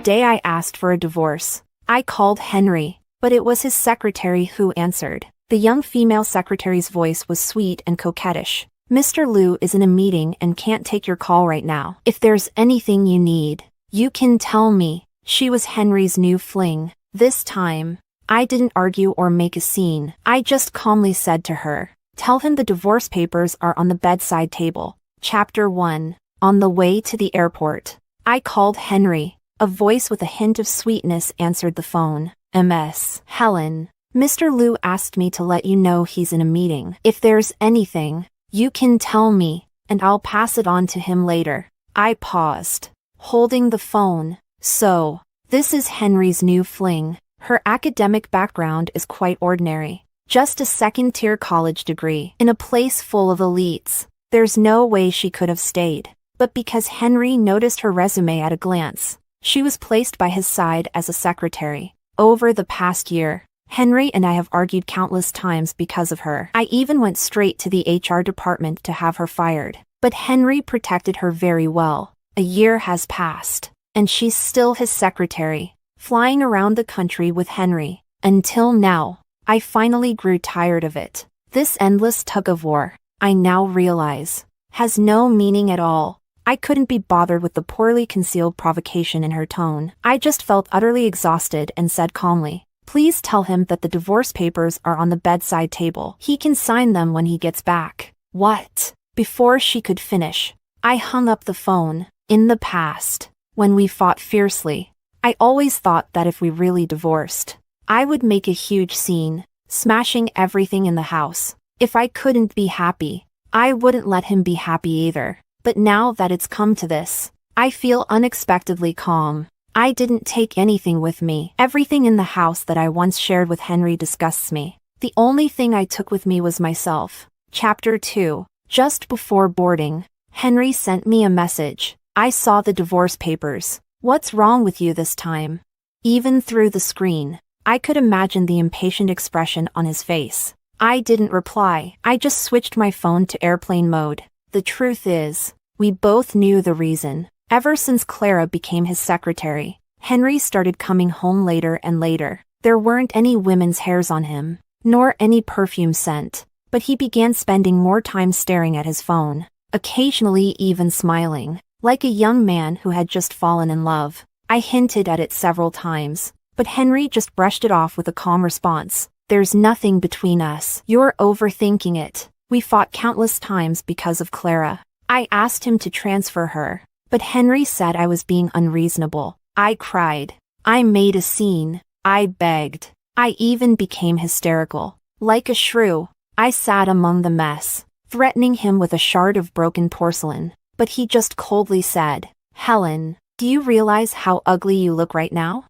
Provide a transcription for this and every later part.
day I asked for a divorce. I called Henry, but it was his secretary who answered. The young female secretary's voice was sweet and coquettish. Mr. Liu is in a meeting and can't take your call right now. If there's anything you need, you can tell me. She was Henry's new fling. This time, I didn't argue or make a scene. I just calmly said to her, "Tell him the divorce papers are on the bedside table." Chapter 1. On the way to the airport. I called Henry. A voice with a hint of sweetness answered the phone. "Ms. Helen, Mr. Liu asked me to let you know he's in a meeting. If there's anything, you can tell me, and I'll pass it on to him later." I paused, holding the phone. So, this is Henry's new fling. Her academic background is quite ordinary. Just a second-tier college degree in a place full of elites. There's no way she could have stayed. But because Henry noticed her resume at a glance, she was placed by his side as a secretary. Over the past year, Henry and I have argued countless times because of her. I even went straight to the HR department to have her fired. But Henry protected her very well. A year has passed, and she's still his secretary, flying around the country with Henry. Until now, I finally grew tired of it. This endless tug-of-war, I now realize, has no meaning at all. I couldn't be bothered with the poorly concealed provocation in her tone. I just felt utterly exhausted and said calmly, "Please tell him that the divorce papers are on the bedside table. He can sign them when he gets back." What? Before she could finish, I hung up the phone. In the past, when we fought fiercely, I always thought that if we really divorced, I would make a huge scene, smashing everything in the house. If I couldn't be happy, I wouldn't let him be happy either. But now that it's come to this, I feel unexpectedly calm. I didn't take anything with me. Everything in the house that I once shared with Henry disgusts me. The only thing I took with me was myself. Chapter 2. Just before boarding, Henry sent me a message. I saw the divorce papers. "What's wrong with you this time?" Even through the screen, I could imagine the impatient expression on his face. I didn't reply. I just switched my phone to airplane mode. The truth is, we both knew the reason. Ever since Clara became his secretary, Henry started coming home later and later. There weren't any women's hairs on him, nor any perfume scent, but he began spending more time staring at his phone, occasionally even smiling, like a young man who had just fallen in love. I hinted at it several times, but Henry just brushed it off with a calm response. "There's nothing between us. You're overthinking it. We fought countless times because of Clara." I asked him to transfer her, but Henry said I was being unreasonable. I cried. I made a scene. I begged. I even became hysterical. Like a shrew, I sat among the mess, threatening him with a shard of broken porcelain. But he just coldly said, "Helen, do you realize how ugly you look right now?"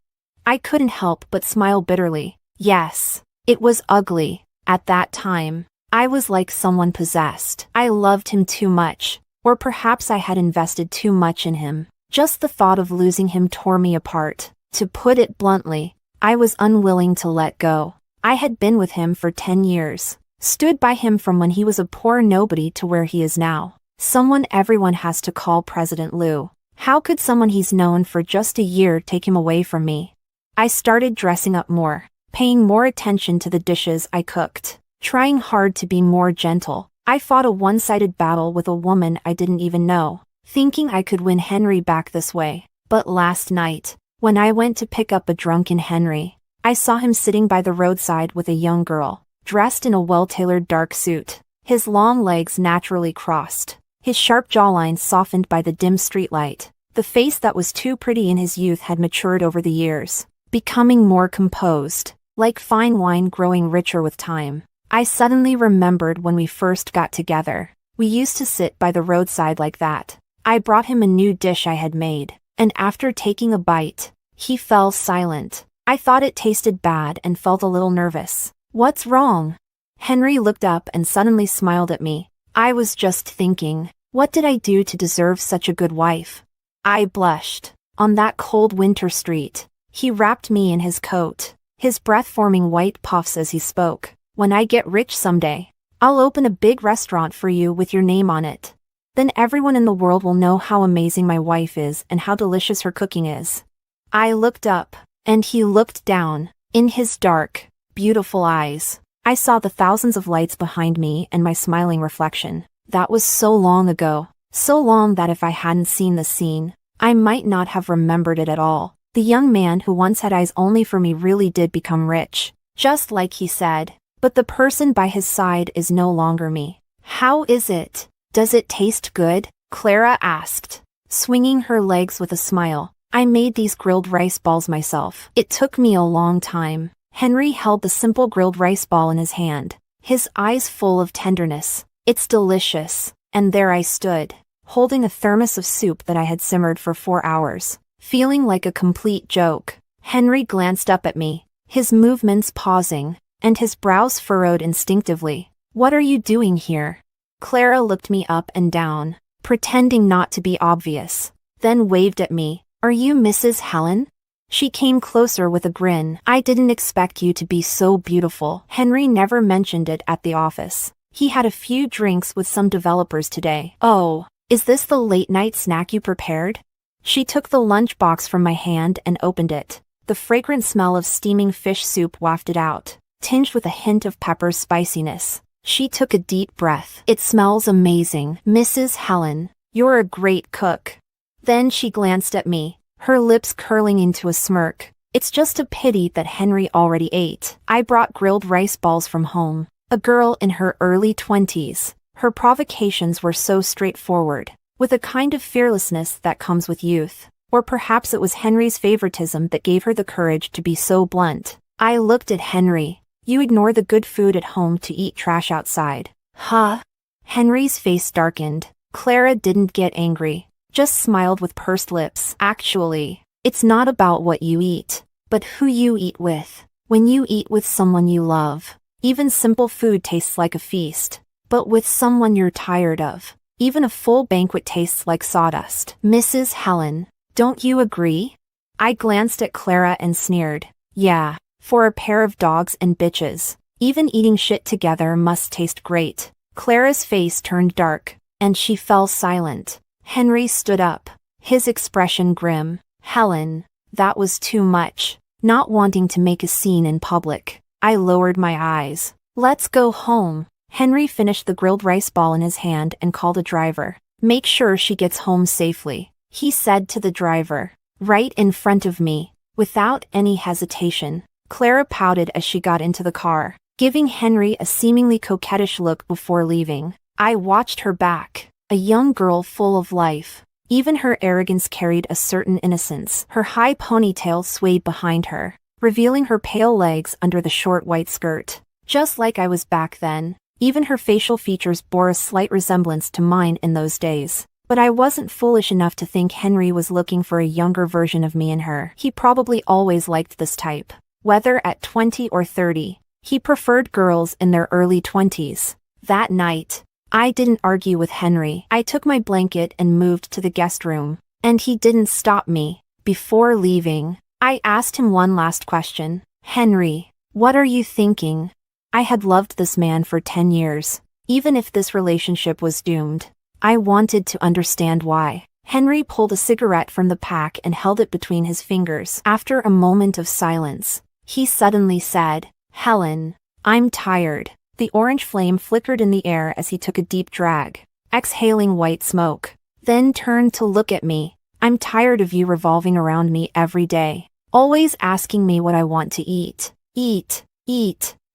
I couldn't help but smile bitterly. Yes, it was ugly. At that time, I was like someone possessed. I loved him too much, or perhaps I had invested too much in him. Just the thought of losing him tore me apart. To put it bluntly, I was unwilling to let go. I had been with him for 10 years, stood by him from when he was a poor nobody to where he is now. Someone everyone has to call President Liu. How could someone he's known for just a year take him away from me? I started dressing up more, paying more attention to the dishes I cooked, trying hard to be more gentle. I fought a one-sided battle with a woman I didn't even know, thinking I could win Henry back this way. But last night, when I went to pick up a drunken Henry, I saw him sitting by the roadside with a young girl, dressed in a well-tailored dark suit, his long legs naturally crossed, his sharp jawline softened by the dim streetlight. The face that was too pretty in his youth had matured over the years, becoming more composed, like fine wine growing richer with time. I suddenly remembered when we first got together. We used to sit by the roadside like that. I brought him a new dish I had made, and after taking a bite, he fell silent. I thought it tasted bad and felt a little nervous. "What's wrong?" Henry looked up and suddenly smiled at me. I was just thinking, what did I do to deserve such a good wife? I blushed. On that cold winter street, he wrapped me in his coat, his breath forming white puffs as he spoke. "When I get rich someday, I'll open a big restaurant for you with your name on it. Then everyone in the world will know how amazing my wife is and how delicious her cooking is." I looked up, and he looked down. In his dark, beautiful eyes, I saw the thousands of lights behind me and my smiling reflection. That was so long ago, so long that if I hadn't seen the scene, I might not have remembered it at all. The young man who once had eyes only for me really did become rich, just like he said. But the person by his side is no longer me. How is it? Does it taste good? Clara asked, swinging her legs with a smile. I made these grilled rice balls myself. It took me a long time. Henry held the simple grilled rice ball in his hand, his eyes full of tenderness. It's delicious. And there I stood, holding a thermos of soup that I had simmered for 4 hours, feeling like a complete joke. Henry glanced up at me, his movements pausing, and his brows furrowed instinctively. What are you doing here? Clara looked me up and down, pretending not to be obvious, then waved at me. Are you Mrs. Helen? She came closer with a grin. I didn't expect you to be so beautiful. Henry never mentioned it at the office. He had a few drinks with some developers today. Oh, is this the late-night snack you prepared? She took the lunchbox from my hand and opened it. The fragrant smell of steaming fish soup wafted out, tinged with a hint of pepper's spiciness. She took a deep breath. It smells amazing. Mrs. Helen, you're a great cook. Then she glanced at me, her lips curling into a smirk. It's just a pity that Henry already ate. I brought grilled rice balls from home. A girl in her early 20s. Her provocations were so straightforward, with a kind of fearlessness that comes with youth. Or perhaps it was Henry's favoritism that gave her the courage to be so blunt. I looked at Henry. You ignore the good food at home to eat trash outside. Huh? Henry's face darkened. Clara didn't get angry, just smiled with pursed lips. Actually, it's not about what you eat, but who you eat with. When you eat with someone you love, even simple food tastes like a feast. But with someone you're tired of, even a full banquet tastes like sawdust. Mrs. Helen, don't you agree? I glanced at Clara and sneered. Yeah, for a pair of dogs and bitches, even eating shit together must taste great. Clara's face turned dark, and she fell silent. Henry stood up, his expression grim. Helen, that was too much. Not wanting to make a scene in public, I lowered my eyes. Let's go home. Henry finished the grilled rice ball in his hand and called a driver. Make sure she gets home safely, he said to the driver. Right in front of me, without any hesitation, Clara pouted as she got into the car, giving Henry a seemingly coquettish look before leaving. I watched her back, a young girl full of life. Even her arrogance carried a certain innocence. Her high ponytail swayed behind her, revealing her pale legs under the short white skirt. Just like I was back then, even her facial features bore a slight resemblance to mine in those days. But I wasn't foolish enough to think Henry was looking for a younger version of me in her. He probably always liked this type. Whether at 20 or 30, he preferred girls in their early 20s. That night, I didn't argue with Henry. I took my blanket and moved to the guest room. And he didn't stop me. Before leaving, I asked him one last question. Henry, what are you thinking? I had loved this man for 10 years. Even if this relationship was doomed, I wanted to understand why. Henry pulled a cigarette from the pack and held it between his fingers. After a moment of silence, he suddenly said, Helen, I'm tired. The orange flame flickered in the air as he took a deep drag, exhaling white smoke. Then turned to look at me. I'm tired of you revolving around me every day, always asking me what I want to eat. Eat.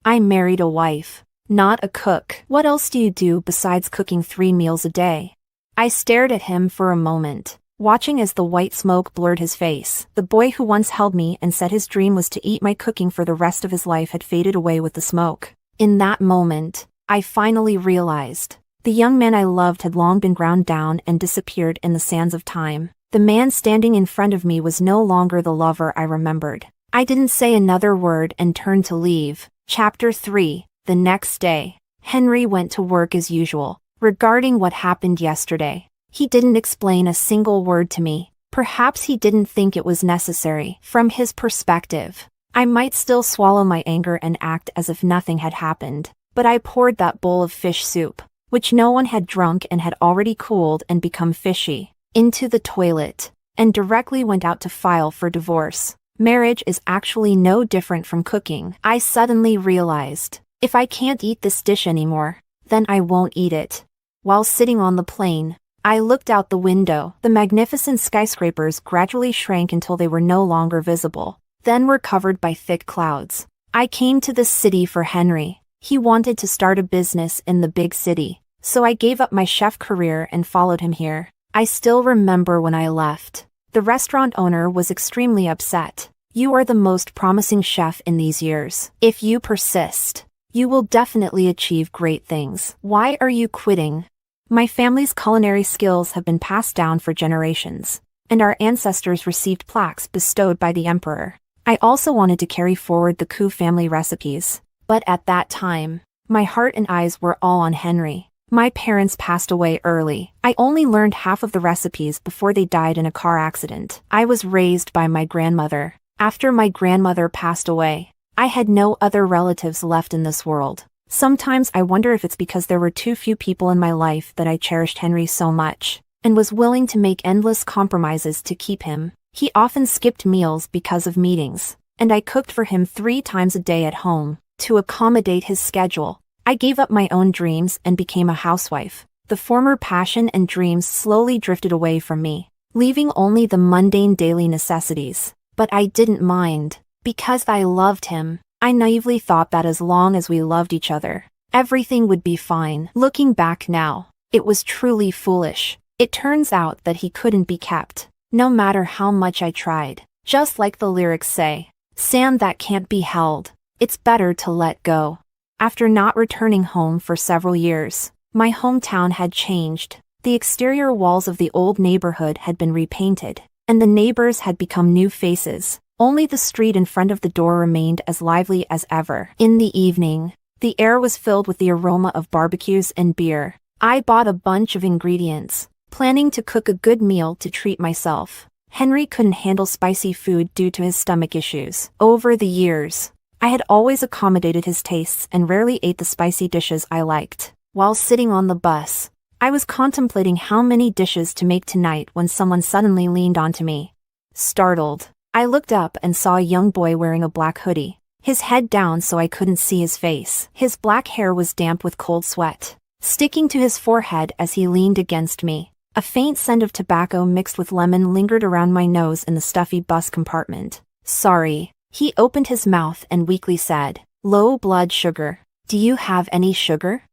I married a wife, not a cook. What else do you do besides cooking 3 meals a day? I stared at him for a moment, watching as the white smoke blurred his face. The boy who once held me and said his dream was to eat my cooking for the rest of his life had faded away with the smoke. In that moment, I finally realized. The young man I loved had long been ground down and disappeared in the sands of time. The man standing in front of me was no longer the lover I remembered. I didn't say another word and turned to leave. Chapter 3. The next day, Henry went to work as usual. Regarding what happened yesterday, he didn't explain a single word to me. Perhaps he didn't think it was necessary. From his perspective, I might still swallow my anger and act as if nothing had happened. But I poured that bowl of fish soup, which no one had drunk and had already cooled and become fishy, into the toilet. and directly went out to file for divorce. Marriage is actually no different from cooking. I suddenly realized, if I can't eat this dish anymore, then I won't eat it. While sitting on the plane, I looked out the window. The magnificent skyscrapers gradually shrank until they were no longer visible, then were covered by thick clouds. I came to this city for Henry. He wanted to start a business in the big city, so I gave up my chef career and followed him here. I still remember when I left. The restaurant owner was extremely upset. You are the most promising chef in these years. If you persist, you will definitely achieve great things. Why are you quitting? My family's culinary skills have been passed down for generations, and our ancestors received plaques bestowed by the emperor. I also wanted to carry forward the Koo family recipes, but at that time, my heart and eyes were all on Henry. My parents passed away early. I only learned half of the recipes before they died in a car accident. I was raised by my grandmother. After my grandmother passed away, I had no other relatives left in this world. Sometimes I wonder if it's because there were too few people in my life that I cherished Henry so much, and was willing to make endless compromises to keep him. He often skipped meals because of meetings, and I cooked for him 3 times a day at home. To accommodate his schedule, I gave up my own dreams and became a housewife. The former passion and dreams slowly drifted away from me, leaving only the mundane daily necessities. But I didn't mind, because I loved him. I naively thought that as long as we loved each other, everything would be fine. Looking back now, it was truly foolish. It turns out that he couldn't be kept, no matter how much I tried. Just like the lyrics say, sand that can't be held, it's better to let go. After not returning home for several years, my hometown had changed. The exterior walls of the old neighborhood had been repainted, and the neighbors had become new faces. Only the street in front of the door remained as lively as ever. In the evening, the air was filled with the aroma of barbecues and beer. I bought a bunch of ingredients, planning to cook a good meal to treat myself. Henry couldn't handle spicy food due to his stomach issues. Over the years, I had always accommodated his tastes and rarely ate the spicy dishes I liked. While sitting on the bus, I was contemplating how many dishes to make tonight when someone suddenly leaned onto me. Startled, I looked up and saw a young boy wearing a black hoodie, his head down so I couldn't see his face. His black hair was damp with cold sweat, sticking to his forehead as he leaned against me. A faint scent of tobacco mixed with lemon lingered around my nose in the stuffy bus compartment. Sorry. He opened his mouth and weakly said, "Low blood sugar. Do you have any sugar?"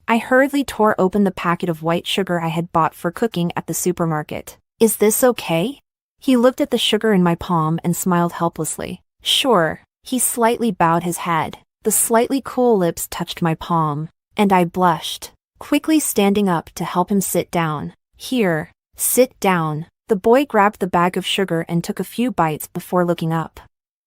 I hurriedly tore open the packet of white sugar I had bought for cooking at the supermarket. "Is this okay?" He looked at the sugar in my palm and smiled helplessly. "Sure." He slightly bowed his head. The slightly cool lips touched my palm, and I blushed, quickly standing up to help him sit down. "Here, sit down." The boy grabbed the bag of sugar and took a few bites before looking up.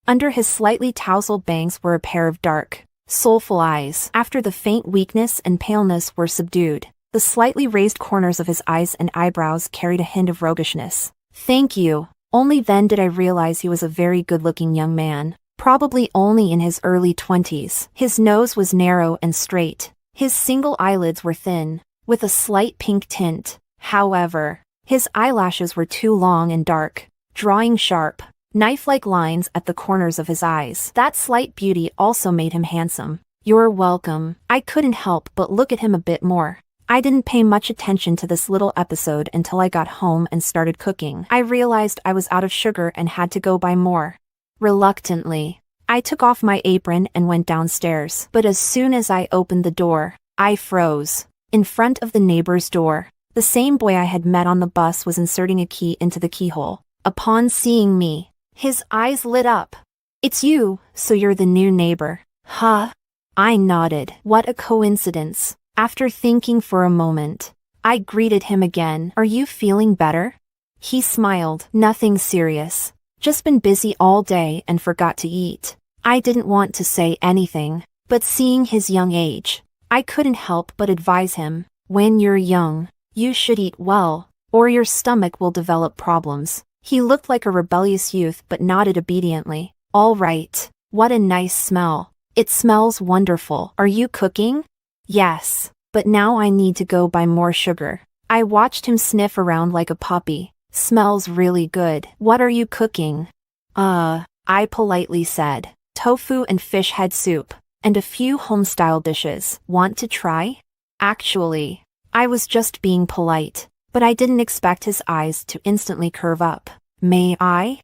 Under his slightly tousled bangs were a pair of dark, soulful eyes. After the faint weakness and paleness were subdued, the slightly raised corners of his eyes and eyebrows carried a hint of roguishness. "Thank you." Only then did I realize he was a very good-looking young man, probably only in his early 20s. His nose was narrow and straight. His single eyelids were thin, with a slight pink tint. However, his eyelashes were too long and dark, drawing sharp, knife-like lines at the corners of his eyes. That slight beauty also made him handsome. "You're welcome." I couldn't help but look at him a bit more. I didn't pay much attention to this little episode until I got home and started cooking. I realized I was out of sugar and had to go buy more. Reluctantly, I took off my apron and went downstairs. But as soon as I opened the door, I froze. In front of the neighbor's door, the same boy I had met on the bus was inserting a key into the keyhole. Upon seeing me, his eyes lit up. "It's you, so you're the new neighbor, huh?" I nodded. What a coincidence. After thinking for a moment, I greeted him again. "Are you feeling better?" He smiled. "Nothing serious. Just been busy all day and forgot to eat." I didn't want to say anything, but seeing his young age, I couldn't help but advise him. "When you're young, you should eat well, or your stomach will develop problems." He looked like a rebellious youth but nodded obediently. "All right." What a nice smell. "It smells wonderful." "Are you cooking?" "Yes, but now I need to go buy more sugar." I watched him sniff around like a puppy, Smells really good. What are you cooking? I politely said. Tofu and fish head soup, and a few home-style dishes. Want to try? Actually, I was just being polite, but I didn't expect his eyes to instantly curve up. May I?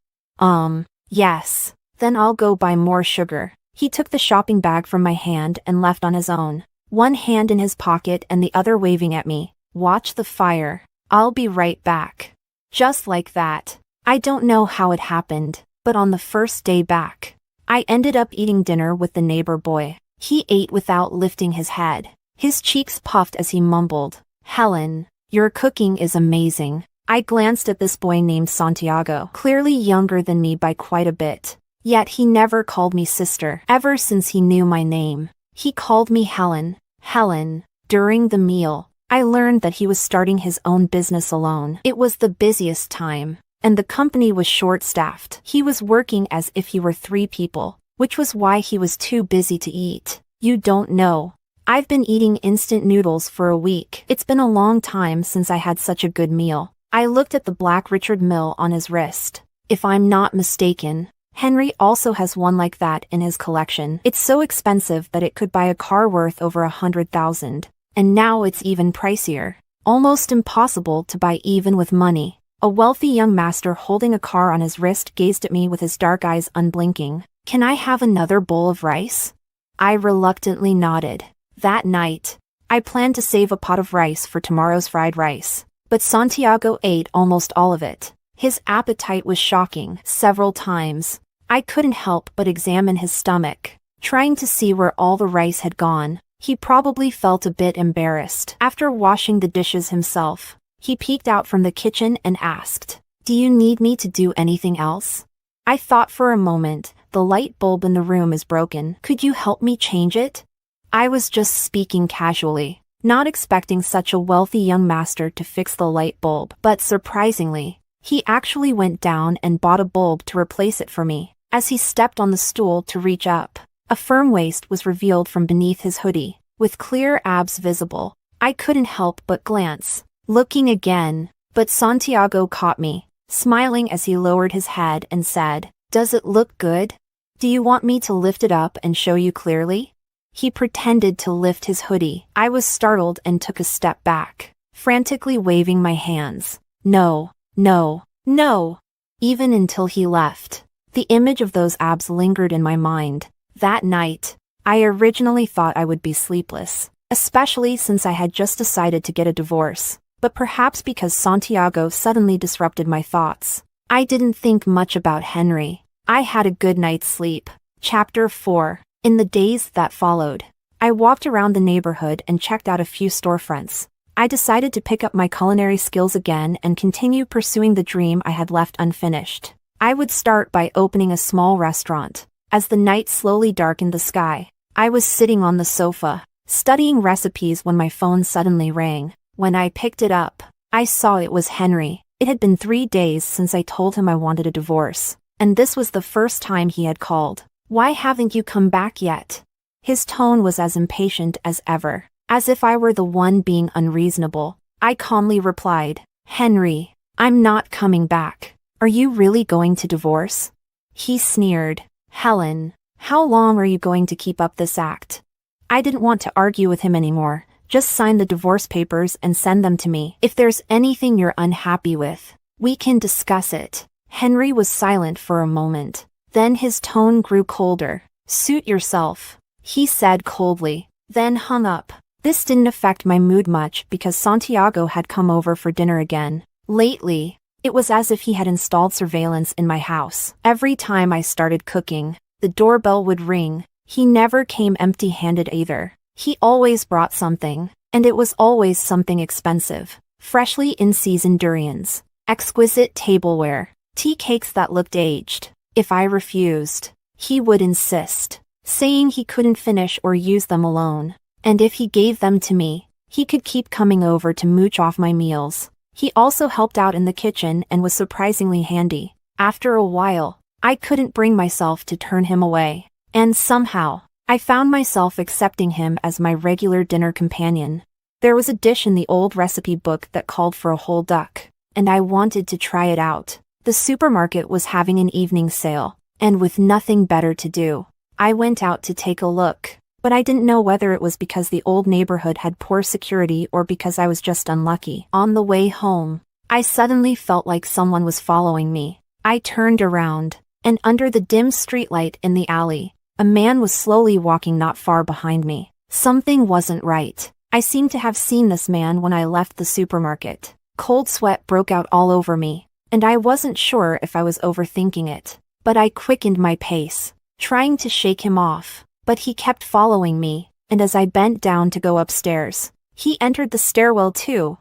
Yes. Then I'll go buy more sugar. He took the shopping bag from my hand and left on his own, one hand in his pocket and the other waving at me. Watch the fire. I'll be right back. Just like that. I don't know how it happened, but on the first day back, I ended up eating dinner with the neighbor boy. He ate without lifting his head. His cheeks puffed as he mumbled, "Helen, your cooking is amazing." I glanced at this boy named Santiago, clearly younger than me by quite a bit. Yet he never called me sister, ever since he knew my name. He called me Helen. Helen. During the meal, I learned that he was starting his own business alone. It was the busiest time, and the company was short-staffed. He was working as if he were 3 people, which was why he was too busy to eat. You don't know. I've been eating instant noodles for a week. It's been a long time since I had such a good meal. I looked at the black Richard Mille on his wrist. If I'm not mistaken, Henry also has one like that in his collection. It's so expensive that it could buy a car worth over 100,000. And now it's even pricier. Almost impossible to buy even with money. A wealthy young master holding a car on his wrist gazed at me with his dark eyes unblinking. Can I have another bowl of rice? I reluctantly nodded. That night, I planned to save a pot of rice for tomorrow's fried rice. But Santiago ate almost all of it. His appetite was shocking. Several times, I couldn't help but examine his stomach, trying to see where all the rice had gone. He probably felt a bit embarrassed. After washing the dishes himself, he peeked out from the kitchen and asked, "Do you need me to do anything else?" I thought for a moment. The light bulb in the room is broken. Could you help me change it? I was just speaking casually, not expecting such a wealthy young master to fix the light bulb. But surprisingly, he actually went down and bought a bulb to replace it for me. As he stepped on the stool to reach up, a firm waist was revealed from beneath his hoodie, with clear abs visible. I couldn't help but glance, looking again, but Santiago caught me, smiling as he lowered his head and said, "Does it look good? Do you want me to lift it up and show you clearly?" He pretended to lift his hoodie. I was startled and took a step back, frantically waving my hands. No, no, no. Even until he left, the image of those abs lingered in my mind. That night, I originally thought I would be sleepless, especially since I had just decided to get a divorce. But perhaps because Santiago suddenly disrupted my thoughts, I didn't think much about Henry. I had a good night's sleep. Chapter 4. In the days that followed, I walked around the neighborhood and checked out a few storefronts. I decided to pick up my culinary skills again and continue pursuing the dream I had left unfinished. I would start by opening a small restaurant. As the night slowly darkened the sky, I was sitting on the sofa, studying recipes when my phone suddenly rang. When I picked it up, I saw it was Henry. It had been 3 days since I told him I wanted a divorce, and this was the first time he had called. "Why haven't you come back yet?" His tone was as impatient as ever, as if I were the one being unreasonable. I calmly replied, "Henry, I'm not coming back. Are you really going to divorce?" He sneered. "Helen, how long are you going to keep up this act?" I didn't want to argue with him anymore. Just sign the divorce papers and send them to me. If there's anything you're unhappy with, we can discuss it. Henry was silent for a moment. Then his tone grew colder. "Suit yourself," he said coldly, then hung up. This didn't affect my mood much because Santiago had come over for dinner again. Lately, it was as if he had installed surveillance in my house. Every time I started cooking, the doorbell would ring. He never came empty-handed either. He always brought something, and it was always something expensive. Freshly in-season durians, exquisite tableware, tea cakes that looked aged. If I refused, he would insist, saying he couldn't finish or use them alone. And if he gave them to me, he could keep coming over to mooch off my meals. He also helped out in the kitchen and was surprisingly handy. After a while, I couldn't bring myself to turn him away. And somehow, I found myself accepting him as my regular dinner companion. There was a dish in the old recipe book that called for a whole duck. and I wanted to try it out. The supermarket was having an evening sale, and with nothing better to do, I went out to take a look. But I didn't know whether it was because the old neighborhood had poor security or because I was just unlucky. On the way home, I suddenly felt like someone was following me. I turned around, and under the dim streetlight in the alley, a man was slowly walking not far behind me. Something wasn't right. I seemed to have seen this man when I left the supermarket. Cold sweat broke out all over me, and I wasn't sure if I was overthinking it. But I quickened my pace, trying to shake him off. But he kept following me, and as I bent down to go upstairs, he entered the stairwell too.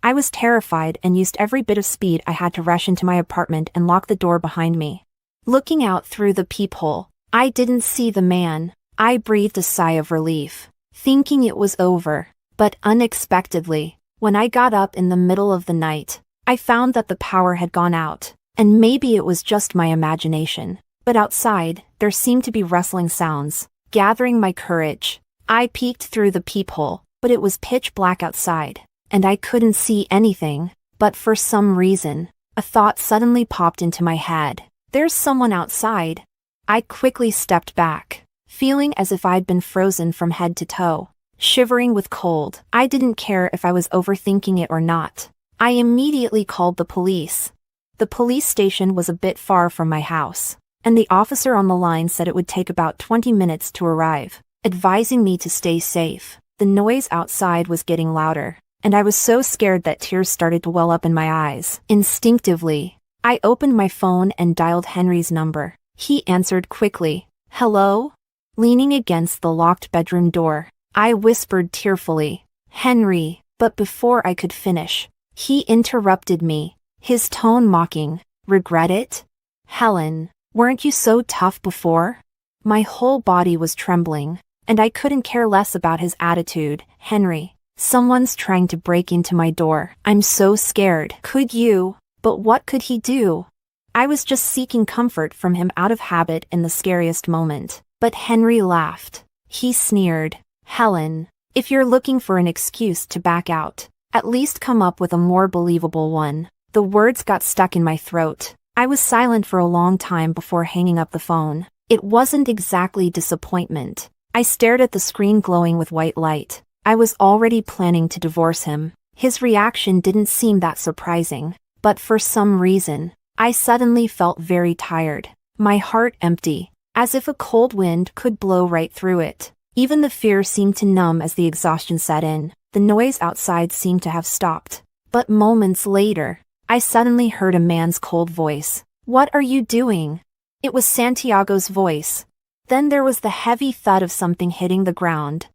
I was terrified and used every bit of speed I had to rush into my apartment and lock the door behind me. Looking out through the peephole, I didn't see the man. I breathed a sigh of relief, thinking it was over. But unexpectedly, when I got up in the middle of the night, I found that the power had gone out, and maybe it was just my imagination. But outside, there seemed to be rustling sounds. Gathering my courage, I peeked through the peephole, but it was pitch black outside, and I couldn't see anything. But for some reason, a thought suddenly popped into my head. There's someone outside. I quickly stepped back, feeling as if I'd been frozen from head to toe. Shivering with cold, I didn't care if I was overthinking it or not. I immediately called the police. The police station was a bit far from my house, and the officer on the line said it would take about 20 minutes to arrive, advising me to stay safe. The noise outside was getting louder, and I was so scared that tears started to well up in my eyes. Instinctively, I opened my phone and dialed Henry's number. He answered quickly. "Hello?" Leaning against the locked bedroom door, I whispered tearfully, "Henry," but before I could finish, he interrupted me, his tone mocking. "Regret it? Helen, weren't you so tough before?" My whole body was trembling, and I couldn't care less about his attitude. "Henry, someone's trying to break into my door. I'm so scared." "Could you?" But what could he do? I was just seeking comfort from him out of habit in the scariest moment. But Henry laughed. He sneered. "Helen, if you're looking for an excuse to back out, at least come up with a more believable one." The words got stuck in my throat. I was silent for a long time before hanging up the phone. It wasn't exactly disappointment. I stared at the screen glowing with white light. I was already planning to divorce him. His reaction didn't seem that surprising. But for some reason, I suddenly felt very tired. My heart empty, as if a cold wind could blow right through it. Even the fear seemed to numb as the exhaustion set in. The noise outside seemed to have stopped. But moments later, I suddenly heard a man's cold voice. "What are you doing?" It was Santiago's voice. Then there was the heavy thud of something hitting the ground.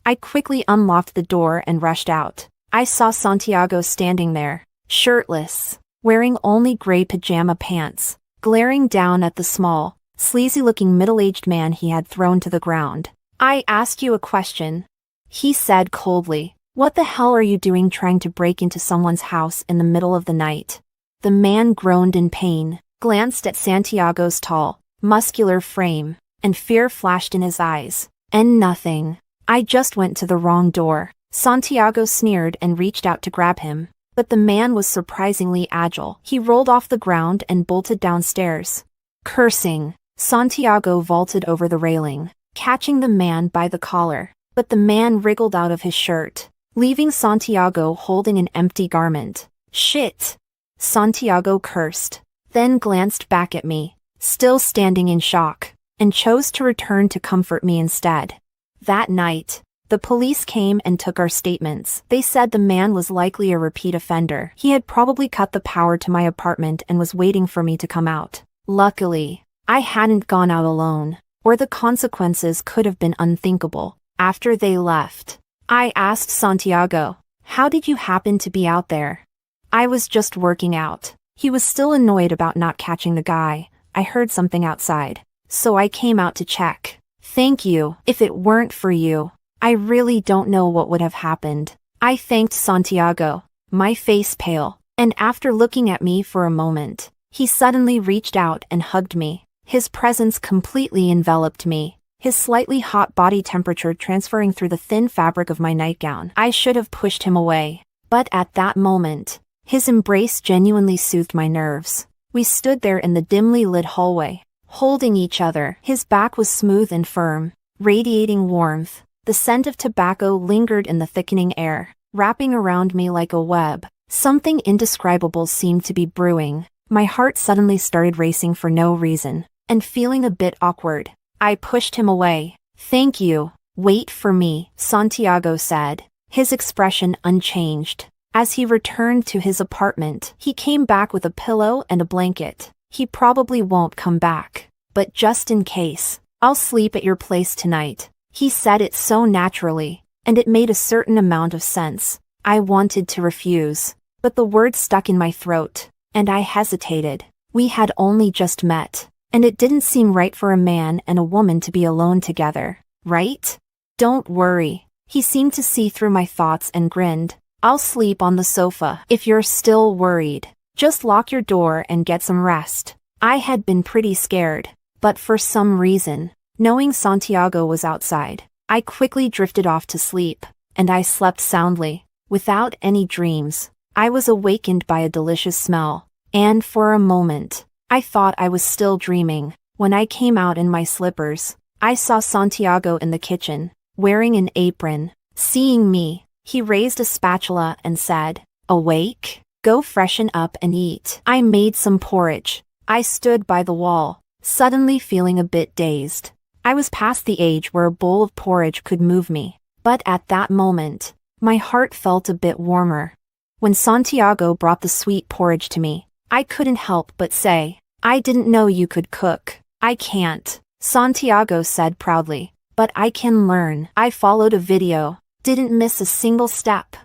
I quickly unlocked the door and rushed out. I saw Santiago standing there, shirtless, wearing only gray pajama pants, glaring down at the small, sleazy-looking middle-aged man he had thrown to the ground. "I asked you a question," he said coldly. "What the hell are you doing trying to break into someone's house in the middle of the night?" The man groaned in pain, glanced at Santiago's tall, muscular frame, and fear flashed in his eyes. "And nothing. I just went to the wrong door." Santiago sneered and reached out to grab him. But the man was surprisingly agile. He rolled off the ground and bolted downstairs. Cursing, Santiago vaulted over the railing, catching the man by the collar. But the man wriggled out of his shirt, leaving Santiago holding an empty garment. "Shit!" Santiago cursed, then glanced back at me, still standing in shock, and chose to return to comfort me instead. That night, the police came and took our statements. They said the man was likely a repeat offender. He had probably cut the power to my apartment and was waiting for me to come out. Luckily, I hadn't gone out alone, or the consequences could have been unthinkable. After they left, I asked Santiago, "How did you happen to be out there?" "I was just working out." He was still annoyed about not catching the guy. "I heard something outside, so I came out to check." "Thank you. If it weren't for you, I really don't know what would have happened." I thanked Santiago, my face pale, and after looking at me for a moment, he suddenly reached out and hugged me. His presence completely enveloped me, his slightly hot body temperature transferring through the thin fabric of my nightgown. I should have pushed him away, but at that moment, His embrace genuinely soothed my nerves. We stood there in the dimly lit hallway, holding each other. His back was smooth and firm, radiating warmth. The scent of tobacco lingered in the thickening air, wrapping around me like a web. Something indescribable seemed to be brewing. My heart suddenly started racing for no reason, and feeling a bit awkward. I pushed him away. "Thank you. Wait for me," Santiago said, his expression unchanged. As he returned to his apartment, he came back with a pillow and a blanket. "He probably won't come back, but just in case, I'll sleep at your place tonight." He said it so naturally, and it made a certain amount of sense. I wanted to refuse, but the words stuck in my throat, and I hesitated. We had only just met, and it didn't seem right for a man and a woman to be alone together, right? "Don't worry." He seemed to see through my thoughts and grinned. "I'll sleep on the sofa if you're still worried. Just lock your door and get some rest." I had been pretty scared, but for some reason, knowing Santiago was outside, I quickly drifted off to sleep, and I slept soundly, without any dreams. I was awakened by a delicious smell, and for a moment, I thought I was still dreaming. When I came out in my slippers, I saw Santiago in the kitchen, wearing an apron. Seeing me, he raised a spatula and said, "Awake? Go freshen up and eat." I made some porridge. I stood by the wall, suddenly feeling a bit dazed. I was past the age where a bowl of porridge could move me, but at that moment, my heart felt a bit warmer. When Santiago brought the sweet porridge to me, I couldn't help but say, "I didn't know you could cook." "I can't," Santiago said proudly, "but I can learn." I followed a video, didn't miss a single step.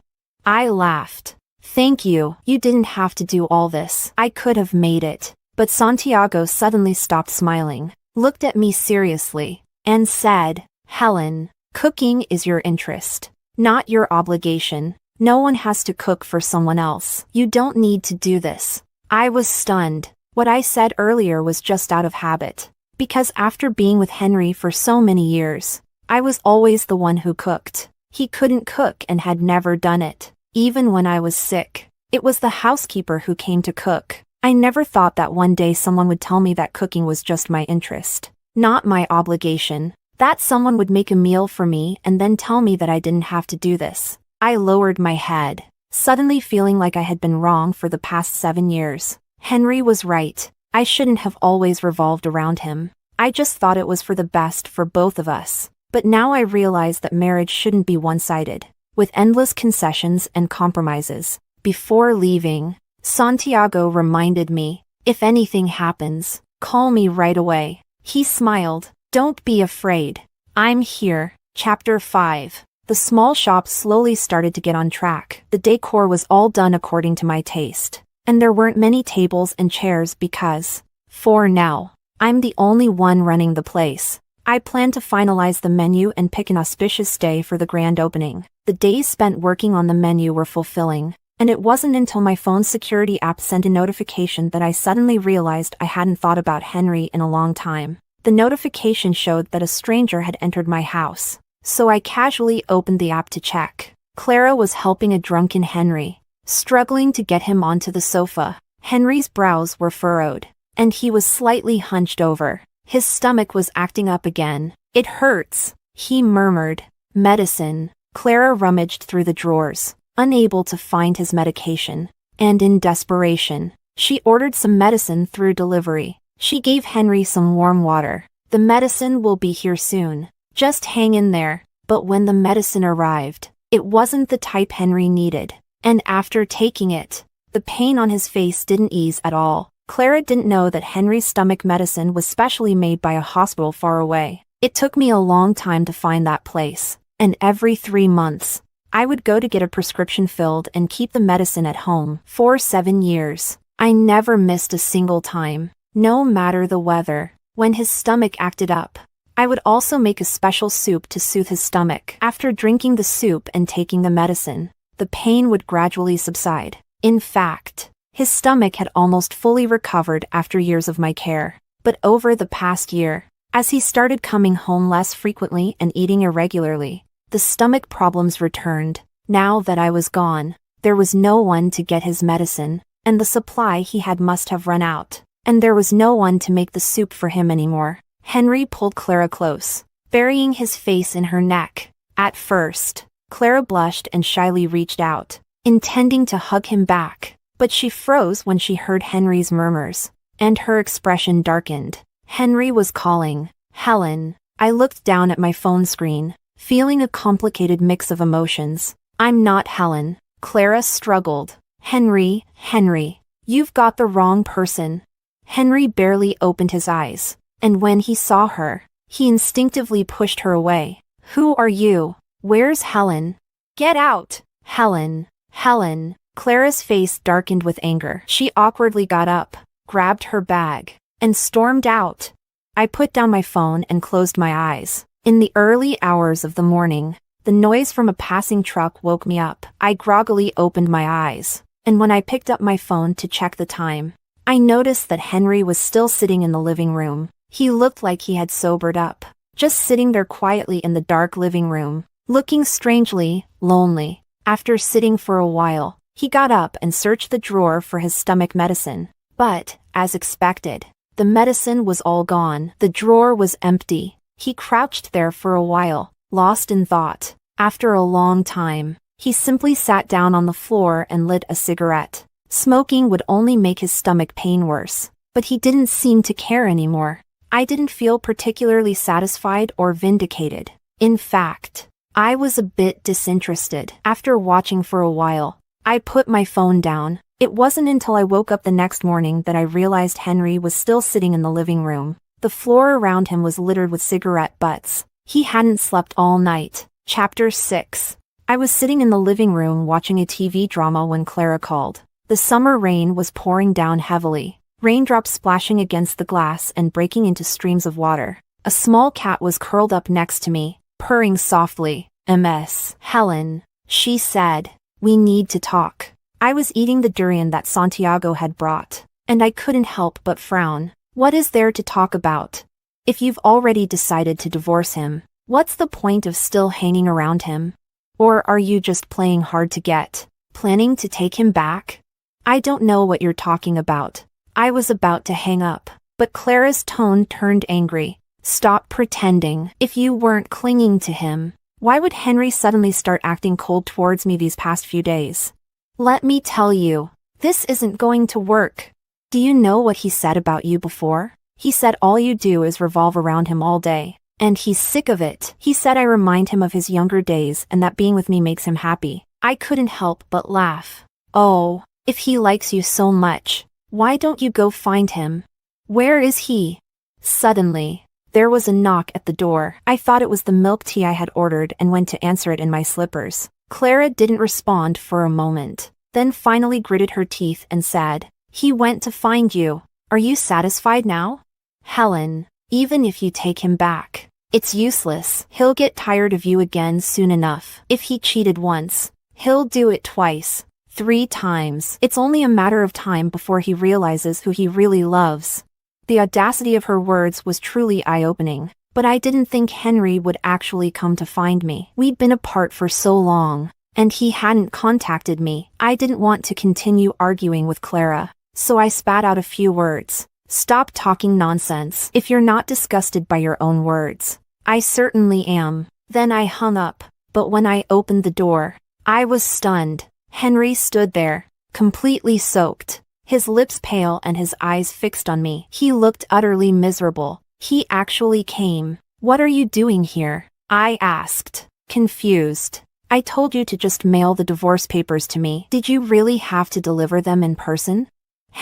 I laughed. "Thank you. You didn't have to do all this. I could have made it." But Santiago suddenly stopped smiling, looked at me seriously, and said, "Helen, cooking is your interest, not your obligation. No one has to cook for someone else. You don't need to do this." I was stunned. What I said earlier was just out of habit, because after being with Henry for so many years, I was always the one who cooked. He couldn't cook and had never done it. Even when I was sick, it was the housekeeper who came to cook. I never thought that one day someone would tell me that cooking was just my interest, not my obligation. That someone would make a meal for me and then tell me that I didn't have to do this. I lowered my head, suddenly feeling like I had been wrong for the past 7 years. Henry was right. I shouldn't have always revolved around him. I just thought it was for the best for both of us. But now I realize that marriage shouldn't be one-sided, with endless concessions and compromises. Before leaving, Santiago reminded me, "If anything happens, call me right away." He smiled. "Don't be afraid. I'm here." Chapter 5. The small shop slowly started to get on track. The decor was all done according to my taste, and there weren't many tables and chairs because, for now, I'm the only one running the place. I plan to finalize the menu and pick an auspicious day for the grand opening. The days spent working on the menu were fulfilling, and it wasn't until my phone's security app sent a notification that I suddenly realized I hadn't thought about Henry in a long time. The notification showed that a stranger had entered my house, so I casually opened the app to check. Clara was helping a drunken Henry, struggling to get him onto the sofa. Henry's brows were furrowed, and he was slightly hunched over. His stomach was acting up again. "It hurts," he murmured. "Medicine." Clara rummaged through the drawers, unable to find his medication, and in desperation, she ordered some medicine through delivery. She gave Henry some warm water. "The medicine will be here soon. Just hang in there." But when the medicine arrived, it wasn't the type Henry needed, and after taking it, the pain on his face didn't ease at all. Clara didn't know that Henry's stomach medicine was specially made by a hospital far away. It took me a long time to find that place, and every 3 months, I would go to get a prescription filled and keep the medicine at home. For 7 years, I never missed a single time, no matter the weather. When his stomach acted up, I would also make a special soup to soothe his stomach. After drinking the soup and taking the medicine, the pain would gradually subside. In fact, his stomach had almost fully recovered after years of my care. But over the past year, as he started coming home less frequently and eating irregularly, the stomach problems returned. Now that I was gone, There was no one to get his medicine, and the supply he had must have run out. And there was no one to make the soup for him anymore. Henry pulled Clara close, burying his face in her neck. At first, Clara blushed and shyly reached out, intending to hug him back, but she froze when she heard Henry's murmurs, and her expression darkened. Henry was calling, "Helen." I looked down at my phone screen, feeling a complicated mix of emotions. "I'm not Helen." Clara struggled. Henry, you've got the wrong person." Henry barely opened his eyes, and when he saw her, he instinctively pushed her away. "Who are you? Where's Helen? Get out!" Helen. Clara's face darkened with anger. She awkwardly got up, grabbed her bag, and stormed out. I put down my phone and closed my eyes. In the early hours of the morning, the noise from a passing truck woke me up. I groggily opened my eyes, and when I picked up my phone to check the time, I noticed that Henry was still sitting in the living room. He looked like he had sobered up, just sitting there quietly in the dark living room, looking strangely lonely. After sitting for a while, he got up and searched the drawer for his stomach medicine. But, as expected, the medicine was all gone. The drawer was empty. He crouched there for a while, lost in thought. After a long time, he simply sat down on the floor and lit a cigarette. Smoking would only make his stomach pain worse, but he didn't seem to care anymore. I didn't feel particularly satisfied or vindicated. In fact, I was a bit disinterested. After watching for a while, I put my phone down. It wasn't until I woke up the next morning that I realized Henry was still sitting in the living room. The floor around him was littered with cigarette butts. He hadn't slept all night. Chapter 6. I was sitting in the living room watching a TV drama when Clara called. The summer rain was pouring down heavily, raindrops splashing against the glass and breaking into streams of water. A small cat was curled up next to me, purring softly. "Ms. Helen," she said, "we need to talk." I was eating the durian that Santiago had brought, and I couldn't help but frown. What is there to talk about? If you've already decided to divorce him, what's the point of still hanging around him? Or are you just playing hard to get, planning to take him back? I don't know what you're talking about. I was about to hang up, but Clara's tone turned angry. "Stop pretending. If you weren't clinging to him, why would Henry suddenly start acting cold towards me these past few days? Let me tell you, this isn't going to work. Do you know what he said about you before? He said all you do is revolve around him all day, and he's sick of it. He said I remind him of his younger days and that being with me makes him happy." I couldn't help but laugh. "Oh, if he likes you so much, why don't you go find him? Where is he?" Suddenly, there was a knock at the door. I thought it was the milk tea I had ordered and went to answer it in my slippers. Clara didn't respond for a moment, then finally gritted her teeth and said, "He went to find you. Are you satisfied now?" "Helen, even if you take him back, it's useless. He'll get tired of you again soon enough. If he cheated once, he'll do it twice, 3 times. It's only a matter of time before he realizes who he really loves." The audacity of her words was truly eye-opening, but I didn't think Henry would actually come to find me. We'd been apart for so long, and he hadn't contacted me. I didn't want to continue arguing with Clara, so I spat out a few words. "Stop talking nonsense. If you're not disgusted by your own words, I certainly am." Then I hung up, but when I opened the door, I was stunned. Henry stood there, completely soaked, his lips pale and his eyes fixed on me. He looked utterly miserable. "He actually came. What are you doing here?" I asked, confused. "I told you to just mail the divorce papers to me. Did you really have to deliver them in person?"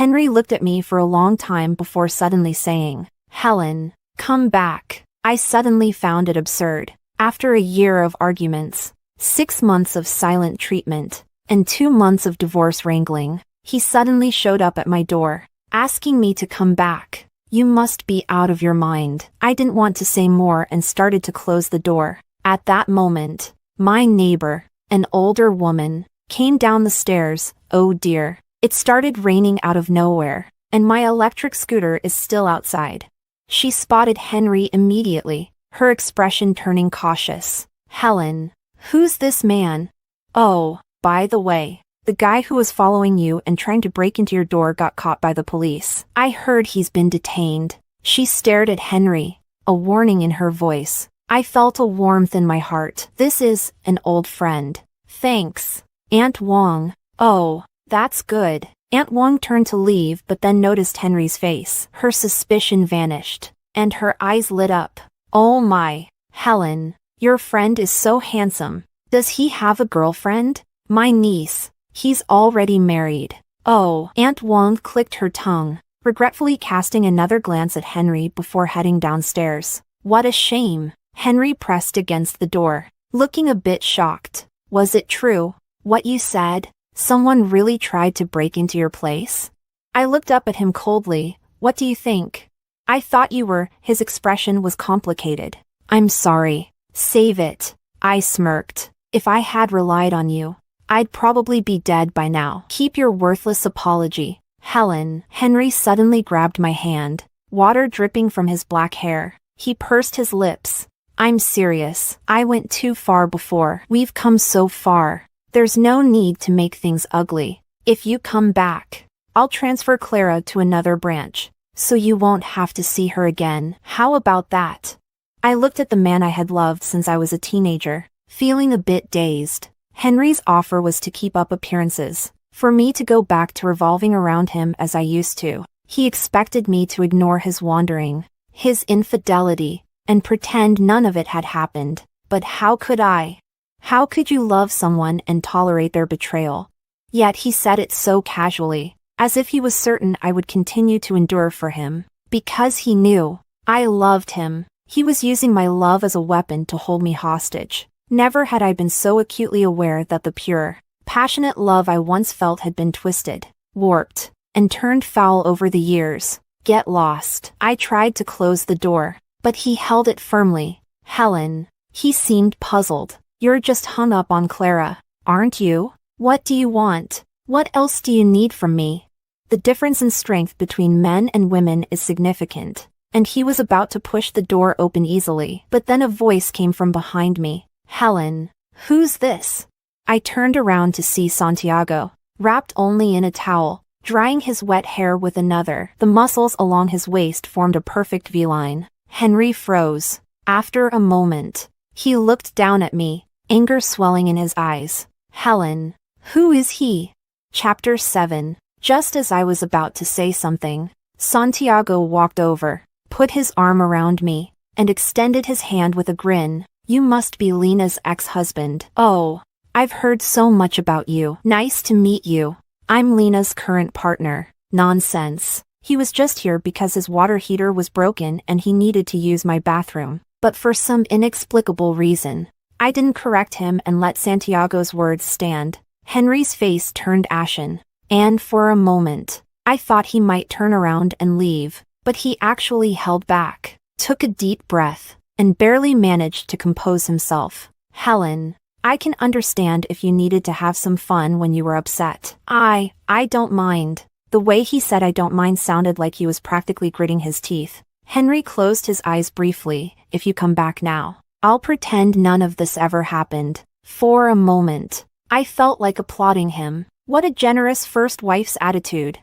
Henry looked at me for a long time before suddenly saying, "Helen, come back." I suddenly found it absurd. After a year of arguments, 6 months of silent treatment, and 2 months of divorce wrangling, he suddenly showed up at my door, asking me to come back. "You must be out of your mind." I didn't want to say more and started to close the door. At that moment, my neighbor, an older woman, came down the stairs. Oh dear. It started raining out of nowhere, and my electric scooter is still outside. She spotted Henry immediately, her expression turning cautious. "Helen, who's this man? Oh, by the way, The guy who was following you and trying to break into your door got caught by the police. I heard he's been detained. She stared at Henry, a warning in her voice. I felt a warmth in my heart. This is an old friend. Thanks, Aunt Wong. Oh, that's good. Aunt Wong turned to leave but then noticed Henry's face. Her suspicion vanished, and her eyes lit up. Oh my, Helen, your friend is so handsome. Does he have a girlfriend? My niece. He's already married. Oh, Aunt Wong clicked her tongue, regretfully casting another glance at Henry before heading downstairs. What a shame. Henry pressed against the door, looking a bit shocked. Was it true, what you said? Someone really tried to break into your place? I looked up at him coldly. What do you think? I thought you were. His expression was complicated. I'm sorry. Save it. I smirked. If I had relied on you, I'd probably be dead by now. Keep your worthless apology, Helen. Henry suddenly grabbed my hand, water dripping from his black hair. He pursed his lips. I'm serious. I went too far before. We've come so far. There's no need to make things ugly. If you come back, I'll transfer Clara to another branch, so you won't have to see her again. How about that? I looked at the man I had loved since I was a teenager, feeling a bit dazed. Henry's offer was to keep up appearances, for me to go back to revolving around him as I used to. He expected me to ignore his wandering, his infidelity, and pretend none of it had happened. But how could I? How could you love someone and tolerate their betrayal? Yet he said it so casually, as if he was certain I would continue to endure for him. Because he knew I loved him. He was using my love as a weapon to hold me hostage. Never had I been so acutely aware that the pure, passionate love I once felt had been twisted, warped, and turned foul over the years. Get lost. I tried to close the door, but he held it firmly. Helen. He seemed puzzled. You're just hung up on Clara, aren't you? What do you want? What else do you need from me? The difference in strength between men and women is significant, and he was about to push the door open easily, but then a voice came from behind me. Helen, who's this? I turned around to see Santiago, wrapped only in a towel, drying his wet hair with another. The muscles along his waist formed a perfect V-line. Henry froze. After a moment, he looked down at me, anger swelling in his eyes. Helen, who is he? Chapter 7. Just as I was about to say something, Santiago walked over, put his arm around me, and extended his hand with a grin. You must be Lena's ex-husband. Oh, I've heard so much about you. Nice to meet you. I'm Lena's current partner. Nonsense. He was just here because his water heater was broken and he needed to use my bathroom. But for some inexplicable reason, I didn't correct him and let Santiago's words stand. Henry's face turned ashen, and for a moment, I thought he might turn around and leave, but he actually held back, took a deep breath, and barely managed to compose himself. Helen, I can understand if you needed to have some fun when you were upset. I don't mind. The way he said I don't mind sounded like he was practically gritting his teeth. Henry closed his eyes briefly. If you come back now, I'll pretend none of this ever happened. For a moment, I felt like applauding him. What a generous first wife's attitude.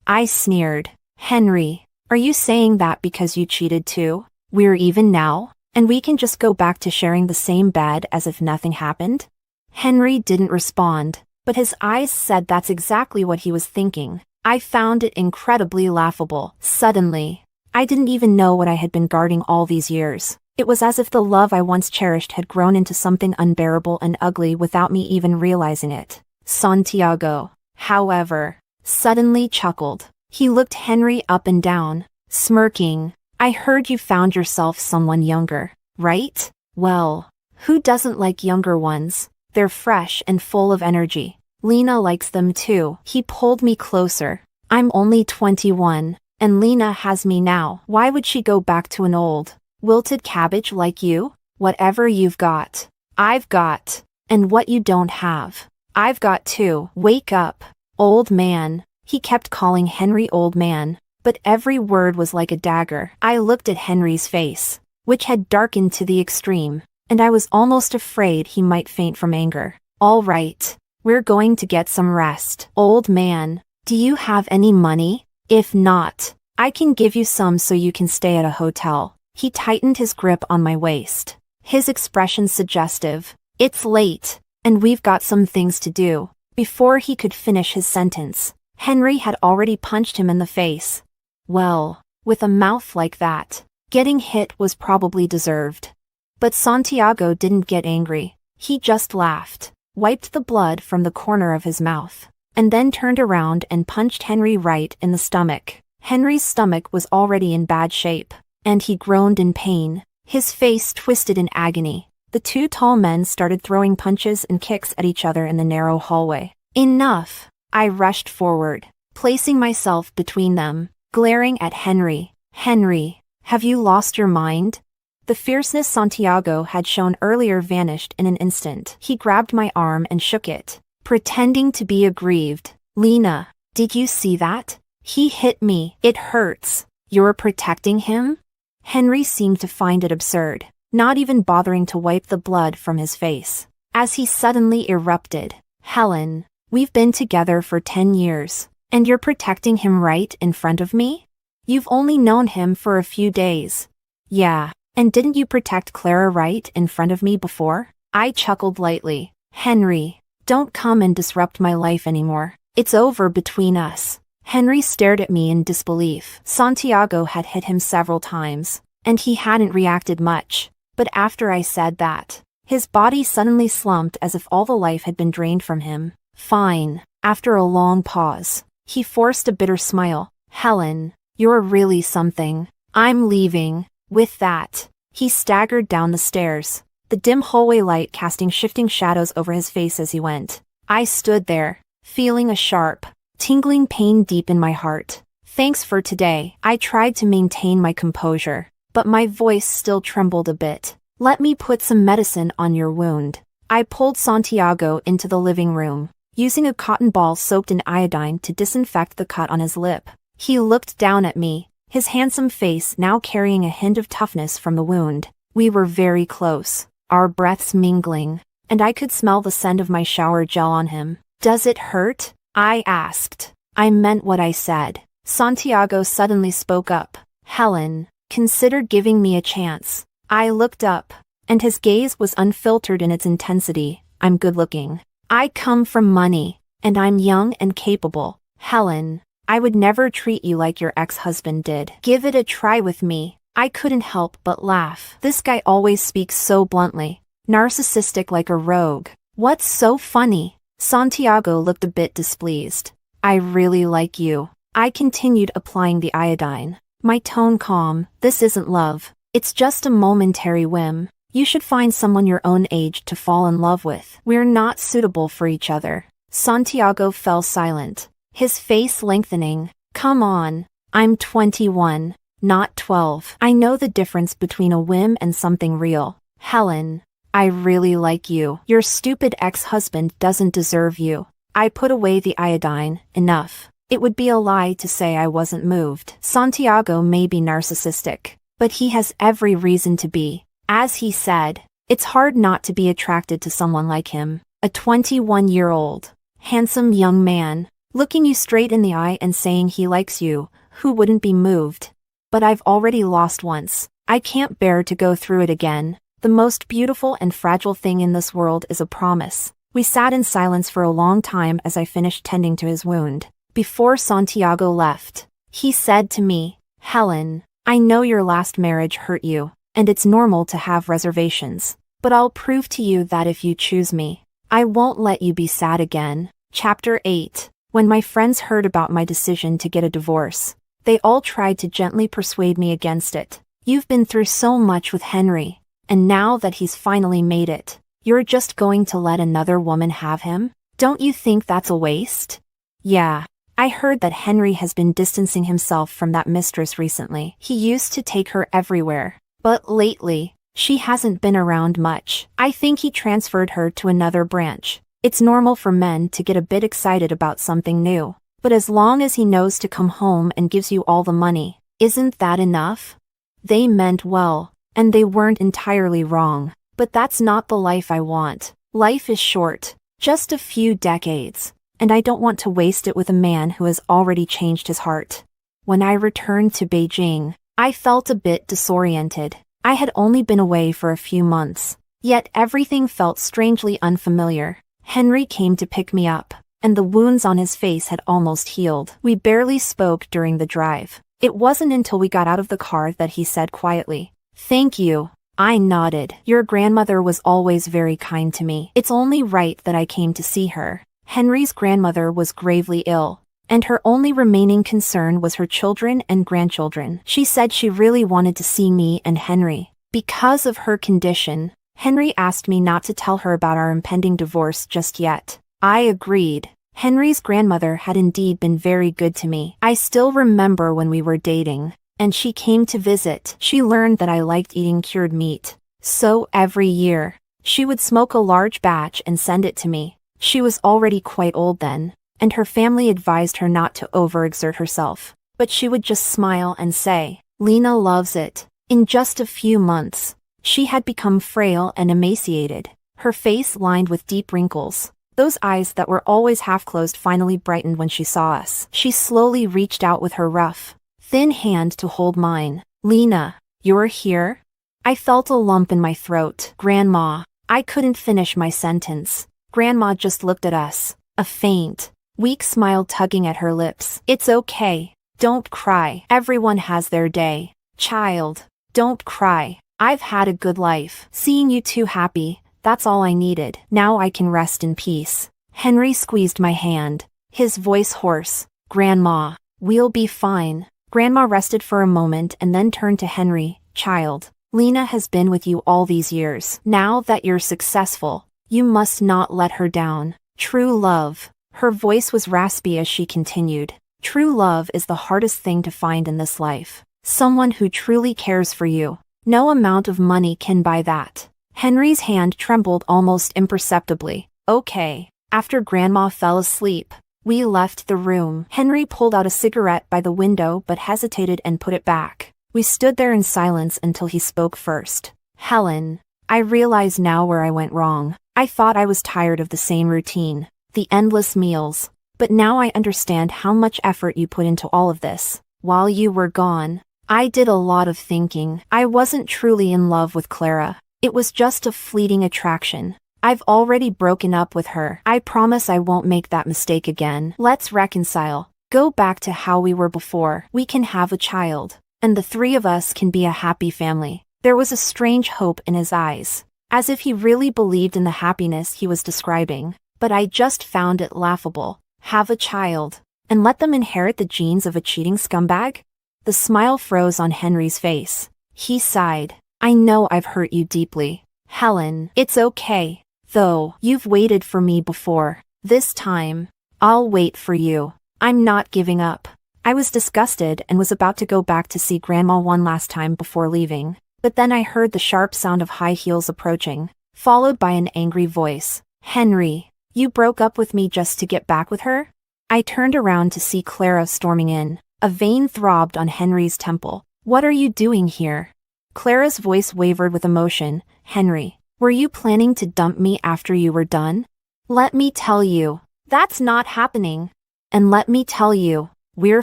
I sneered. Henry, are you saying that because you cheated too? We're even now, and we can just go back to sharing the same bed as if nothing happened? Henry didn't respond, but his eyes said that's exactly what he was thinking. I found it incredibly laughable. Suddenly, I didn't even know what I had been guarding all these years. It was as if the love I once cherished had grown into something unbearable and ugly without me even realizing it. Santiago, however, suddenly chuckled. He looked Henry up and down, smirking. I heard you found yourself someone younger, right? Well, who doesn't like younger ones? They're fresh and full of energy. Lena likes them too. He pulled me closer. I'm only 21, and Lena has me now. Why would she go back to an old, wilted cabbage like you? Whatever you've got, I've got. And what you don't have, I've got too. Wake up, old man. He kept calling Henry old man, but every word was like a dagger. I looked at Henry's face, which had darkened to the extreme, and I was almost afraid he might faint from anger. All right, We're going to get some rest. Old man, do you have any money? If not, I can give you some so you can stay at a hotel. He tightened his grip on my waist, his expression suggestive. It's late, and we've got some things to do. Before he could finish his sentence, Henry had already punched him in the face. Well, with a mouth like that, getting hit was probably deserved. But Santiago didn't get angry. He just laughed, wiped the blood from the corner of his mouth, and then turned around and punched Henry right in the stomach. Henry's stomach was already in bad shape, and he groaned in pain, his face twisted in agony. The two tall men started throwing punches and kicks at each other in the narrow hallway. Enough! I rushed forward, placing myself between them, glaring at Henry. Henry, have you lost your mind? The fierceness Santiago had shown earlier vanished in an instant. He grabbed my arm and shook it, pretending to be aggrieved. Lena, did you see that? He hit me. It hurts. You're protecting him? Henry seemed to find it absurd, not even bothering to wipe the blood from his face, as he suddenly erupted. Helen, we've been together for 10 years, and you're protecting him right in front of me? You've only known him for a few days. Yeah, and didn't you protect Clara right in front of me before? I chuckled lightly. Henry, don't come and disrupt my life anymore. It's over between us. Henry stared at me in disbelief. Santiago had hit him several times, and he hadn't reacted much. But after I said that, his body suddenly slumped as if all the life had been drained from him. Fine. After a long pause, he forced a bitter smile. Helen, you're really something. I'm leaving. With that, he staggered down the stairs, the dim hallway light casting shifting shadows over his face as he went. I stood there, feeling a sharp, tingling pain deep in my heart. Thanks for today. I tried to maintain my composure, but my voice still trembled a bit. Let me put some medicine on your wound. I pulled Santiago into the living room, using a cotton ball soaked in iodine to disinfect the cut on his lip. He looked down at me, his handsome face now carrying a hint of toughness from the wound. We were very close, our breaths mingling, and I could smell the scent of my shower gel on him. Does it hurt? I asked. I meant what I said. Santiago suddenly spoke up. Helen, consider giving me a chance. I looked up, and his gaze was unfiltered in its intensity. I'm good-looking. I come from money, and I'm young and capable. Helen, I would never treat you like your ex-husband did. Give it a try with me. I couldn't help but laugh. This guy always speaks so bluntly, narcissistic like a rogue. What's so funny? Santiago looked a bit displeased. I really like you. I continued applying the iodine, my tone calm. This isn't love. It's just a momentary whim. You should find someone your own age to fall in love with. We're not suitable for each other. Santiago fell silent, his face lengthening. Come on. I'm 21, not 12. I know the difference between a whim and something real. Helen, I really like you. Your stupid ex-husband doesn't deserve you. I put away the iodine. Enough. It would be a lie to say I wasn't moved. Santiago may be narcissistic, but he has every reason to be. As he said, it's hard not to be attracted to someone like him. A 21-year-old, handsome young man, looking you straight in the eye and saying he likes you. Who wouldn't be moved? But I've already lost once. I can't bear to go through it again. The most beautiful and fragile thing in this world is a promise. We sat in silence for a long time as I finished tending to his wound. Before Santiago left, he said to me, Helen, I know your last marriage hurt you, and it's normal to have reservations. But I'll prove to you that if you choose me, I won't let you be sad again. Chapter 8. When my friends heard about my decision to get a divorce, they all tried to gently persuade me against it. You've been through so much with Henry, and now that he's finally made it, you're just going to let another woman have him? Don't you think that's a waste? Yeah. I heard that Henry has been distancing himself from that mistress recently. He used to take her everywhere, but lately, she hasn't been around much. I think he transferred her to another branch. It's normal for men to get a bit excited about something new, but as long as he knows to come home and gives you all the money, isn't that enough? They meant well, and they weren't entirely wrong, but that's not the life I want. Life is short. Just a few decades, and I don't want to waste it with a man who has already changed his heart. When I returned to Beijing, I felt a bit disoriented. I had only been away for a few months, yet everything felt strangely unfamiliar. Henry came to pick me up, and the wounds on his face had almost healed. We barely spoke during the drive. It wasn't until we got out of the car that he said quietly, "Thank you." I nodded. "Your grandmother was always very kind to me. It's only right that I came to see her." Henry's grandmother was gravely ill, and her only remaining concern was her children and grandchildren. She said she really wanted to see me and Henry. Because of her condition, Henry asked me not to tell her about our impending divorce just yet. I agreed. Henry's grandmother had indeed been very good to me. I still remember when we were dating, and she came to visit. She learned that I liked eating cured meat. So every year, she would smoke a large batch and send it to me. She was already quite old then, and her family advised her not to overexert herself. But she would just smile and say, "Lena loves it." In just a few months, she had become frail and emaciated, her face lined with deep wrinkles. Those eyes that were always half-closed finally brightened when she saw us. She slowly reached out with her rough, thin hand to hold mine. "Lena, you're here?" I felt a lump in my throat. "Grandma." I couldn't finish my sentence. Grandma just looked at us, a faint, weak smile tugging at her lips. "It's okay. Don't cry. Everyone has their day. Child, don't cry. I've had a good life. Seeing you two happy, that's all I needed. Now I can rest in peace." Henry squeezed my hand, his voice hoarse. "Grandma, we'll be fine." Grandma rested for a moment and then turned to Henry. "Child, Lena has been with you all these years. Now that you're successful, you must not let her down. True love." Her voice was raspy as she continued. "True love is the hardest thing to find in this life. Someone who truly cares for you. No amount of money can buy that." Henry's hand trembled almost imperceptibly. "Okay." After Grandma fell asleep, we left the room. Henry pulled out a cigarette by the window but hesitated and put it back. We stood there in silence until he spoke first. "Helen, I realize now where I went wrong. I thought I was tired of the same routine, the endless meals, but now I understand how much effort you put into all of this. While you were gone, I did a lot of thinking. I wasn't truly in love with Clara. It was just a fleeting attraction. I've already broken up with her. I promise I won't make that mistake again. Let's reconcile. Go back to how we were before. We can have a child, and the three of us can be a happy family." There was a strange hope in his eyes, as if he really believed in the happiness he was describing. But I just found it laughable. Have a child, and let them inherit the genes of a cheating scumbag? The smile froze on Henry's face. He sighed. "I know I've hurt you deeply, Helen. It's okay, though. You've waited for me before. This time, I'll wait for you. I'm not giving up." I was disgusted and was about to go back to see Grandma one last time before leaving. But then I heard the sharp sound of high heels approaching, followed by an angry voice. "Henry, you broke up with me just to get back with her?" I turned around to see Clara storming in. A vein throbbed on Henry's temple. "What are you doing here?" Clara's voice wavered with emotion. "Henry, were you planning to dump me after you were done? Let me tell you, that's not happening. And let me tell you, we're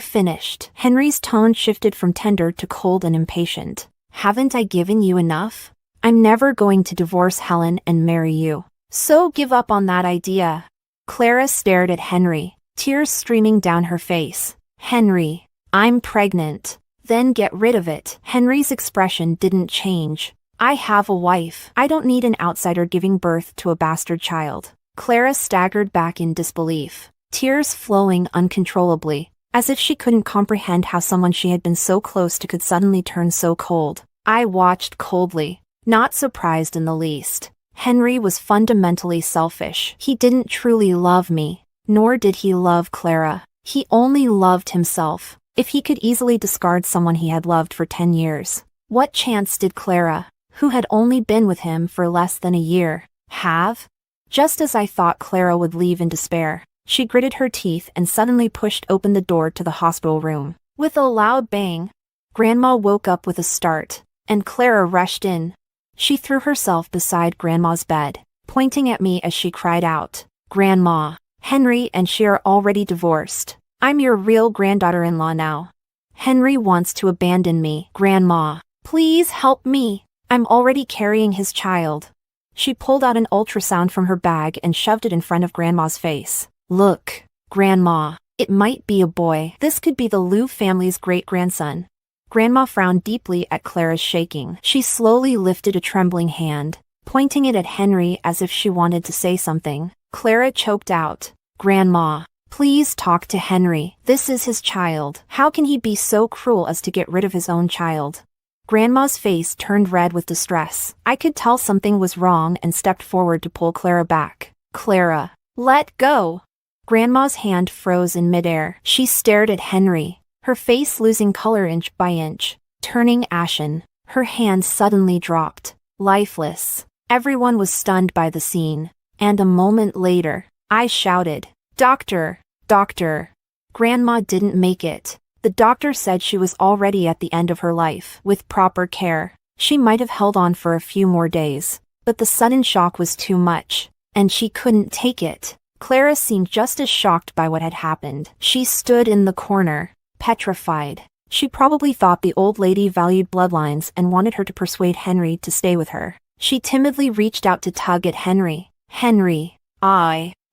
finished." Henry's tone shifted from tender to cold and impatient. "Haven't I given you enough? I'm never going to divorce Helen and marry you. So give up on that idea." Clara stared at Henry, tears streaming down her face. "Henry, I'm pregnant." "Then get rid of it." Henry's expression didn't change. "I have a wife. I don't need an outsider giving birth to a bastard child." Clara staggered back in disbelief, tears flowing uncontrollably, as if she couldn't comprehend how someone she had been so close to could suddenly turn so cold. I watched coldly, not surprised in the least. Henry was fundamentally selfish. He didn't truly love me, nor did he love Clara. He only loved himself. If he could easily discard someone he had loved for 10 years, what chance did Clara, who had only been with him for less than a year, have? Just as I thought Clara would leave in despair, she gritted her teeth and suddenly pushed open the door to the hospital room. With a loud bang, Grandma woke up with a start, and Clara rushed in. She threw herself beside Grandma's bed, pointing at me as she cried out, Grandma, Henry and she are already divorced. I'm your real granddaughter-in-law now. Henry wants to abandon me. Grandma, please help me. I'm already carrying his child. She pulled out an ultrasound from her bag and shoved it in front of Grandma's face. Look, Grandma, it might be a boy. This could be the Liu family's great-grandson. Grandma frowned deeply at Clara's shaking. She slowly lifted a trembling hand, pointing it at Henry as if she wanted to say something. Clara choked out. Grandma, please talk to Henry. This is his child. How can he be so cruel as to get rid of his own child? Grandma's face turned red with distress. I could tell something was wrong and stepped forward to pull Clara back. Clara, let go! Grandma's hand froze in midair. She stared at Henry, her face losing color inch by inch, turning ashen. Her hand suddenly dropped, lifeless. Everyone was stunned by the scene, and a moment later, I shouted, "Doctor! Doctor!" Grandma didn't make it. The doctor said she was already at the end of her life. With proper care, she might have held on for a few more days, but the sudden shock was too much, and she couldn't take it. Clara seemed just as shocked by what had happened. She stood in the corner, petrified. She probably thought the old lady valued bloodlines and wanted her to persuade Henry to stay with her. She timidly reached out to tug at Henry. Henry.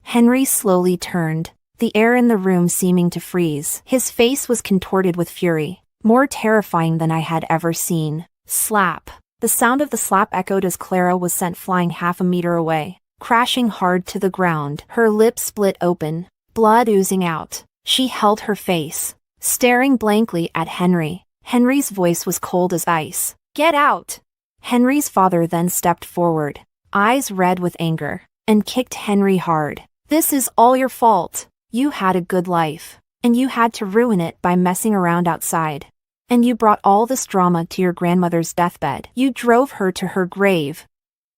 Henry slowly turned, the air in the room seeming to freeze. His face was contorted with fury, more terrifying than I had ever seen. Slap. The sound of the slap echoed as Clara was sent flying half a meter away, crashing hard to the ground. Her lips split open, blood oozing out. She held her face, staring blankly at Henry. Henry's voice was cold as ice. Get out! Henry's father then stepped forward, eyes red with anger, and kicked Henry hard. This is all your fault. You had a good life, and you had to ruin it by messing around outside. And you brought all this drama to your grandmother's deathbed. You drove her to her grave.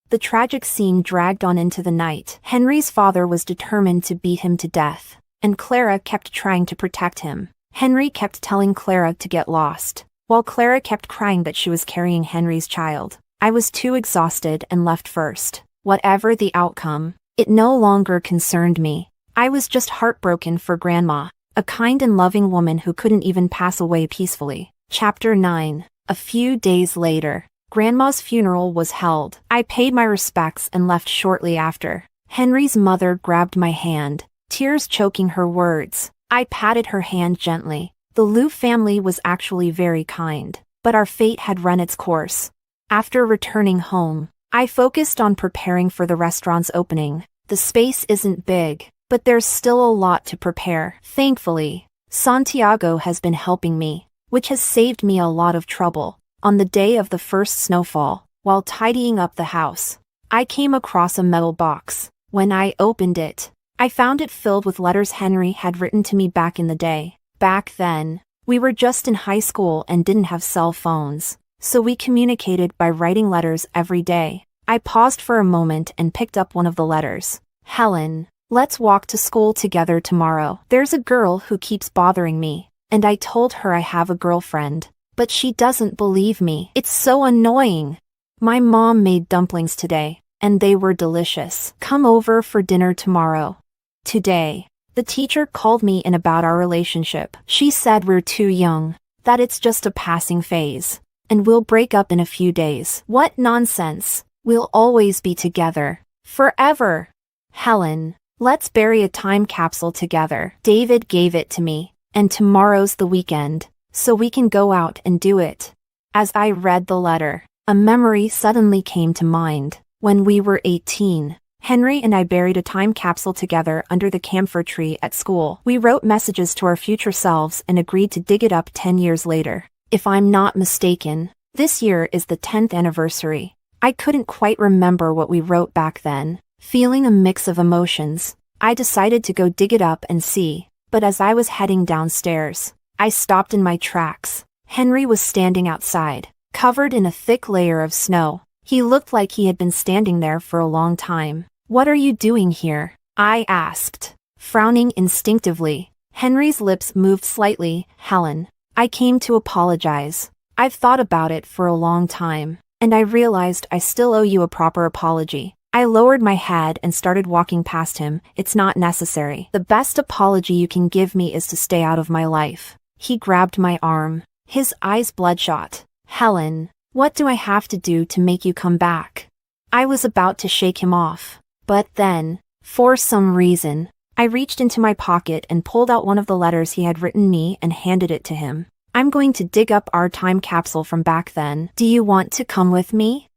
The tragic scene dragged on into the night. Henry's father was determined to beat him to death, and Clara kept trying to protect him. Henry kept telling Clara to get lost, while Clara kept crying that she was carrying Henry's child. I was too exhausted and left first. Whatever the outcome, it no longer concerned me. I was just heartbroken for Grandma, a kind and loving woman who couldn't even pass away peacefully. Chapter 9. A few days later, Grandma's funeral was held. I paid my respects and left shortly after. Henry's mother grabbed my hand, tears choking her words. I patted her hand gently. The Liu family was actually very kind, but our fate had run its course. After returning home, I focused on preparing for the restaurant's opening. The space isn't big, but there's still a lot to prepare. Thankfully, Santiago has been helping me, which has saved me a lot of trouble. On the day of the first snowfall, while tidying up the house, I came across a metal box. When I opened it, I found it filled with letters Henry had written to me back in the day. Back then, we were just in high school and didn't have cell phones, so we communicated by writing letters every day. I paused for a moment and picked up one of the letters. Helen, let's walk to school together tomorrow. There's a girl who keeps bothering me, and I told her I have a girlfriend, but she doesn't believe me. It's so annoying. My mom made dumplings today, and they were delicious. Come over for dinner tomorrow. Today, the teacher called me in about our relationship. She said we're too young, that it's just a passing phase, and we'll break up in a few days. What nonsense. We'll always be together. Forever. Helen, let's bury a time capsule together. David gave it to me, and tomorrow's the weekend, so we can go out and do it. As I read the letter, a memory suddenly came to mind. When we were 18, Henry and I buried a time capsule together under the camphor tree at school. We wrote messages to our future selves and agreed to dig it up 10 years later. If I'm not mistaken, this year is the 10th anniversary. I couldn't quite remember what we wrote back then. Feeling a mix of emotions, I decided to go dig it up and see, but as I was heading downstairs, I stopped in my tracks. Henry was standing outside, covered in a thick layer of snow. He looked like he had been standing there for a long time. What are you doing here? I asked, frowning instinctively. Henry's lips moved slightly. Helen, I came to apologize. I've thought about it for a long time, and I realized I still owe you a proper apology. I lowered my head and started walking past him. It's not necessary. The best apology you can give me is to stay out of my life. He grabbed my arm, his eyes bloodshot. Helen, what do I have to do to make you come back? I was about to shake him off. But then, for some reason, I reached into my pocket and pulled out one of the letters he had written me and handed it to him. I'm going to dig up our time capsule from back then. Do you want to come with me?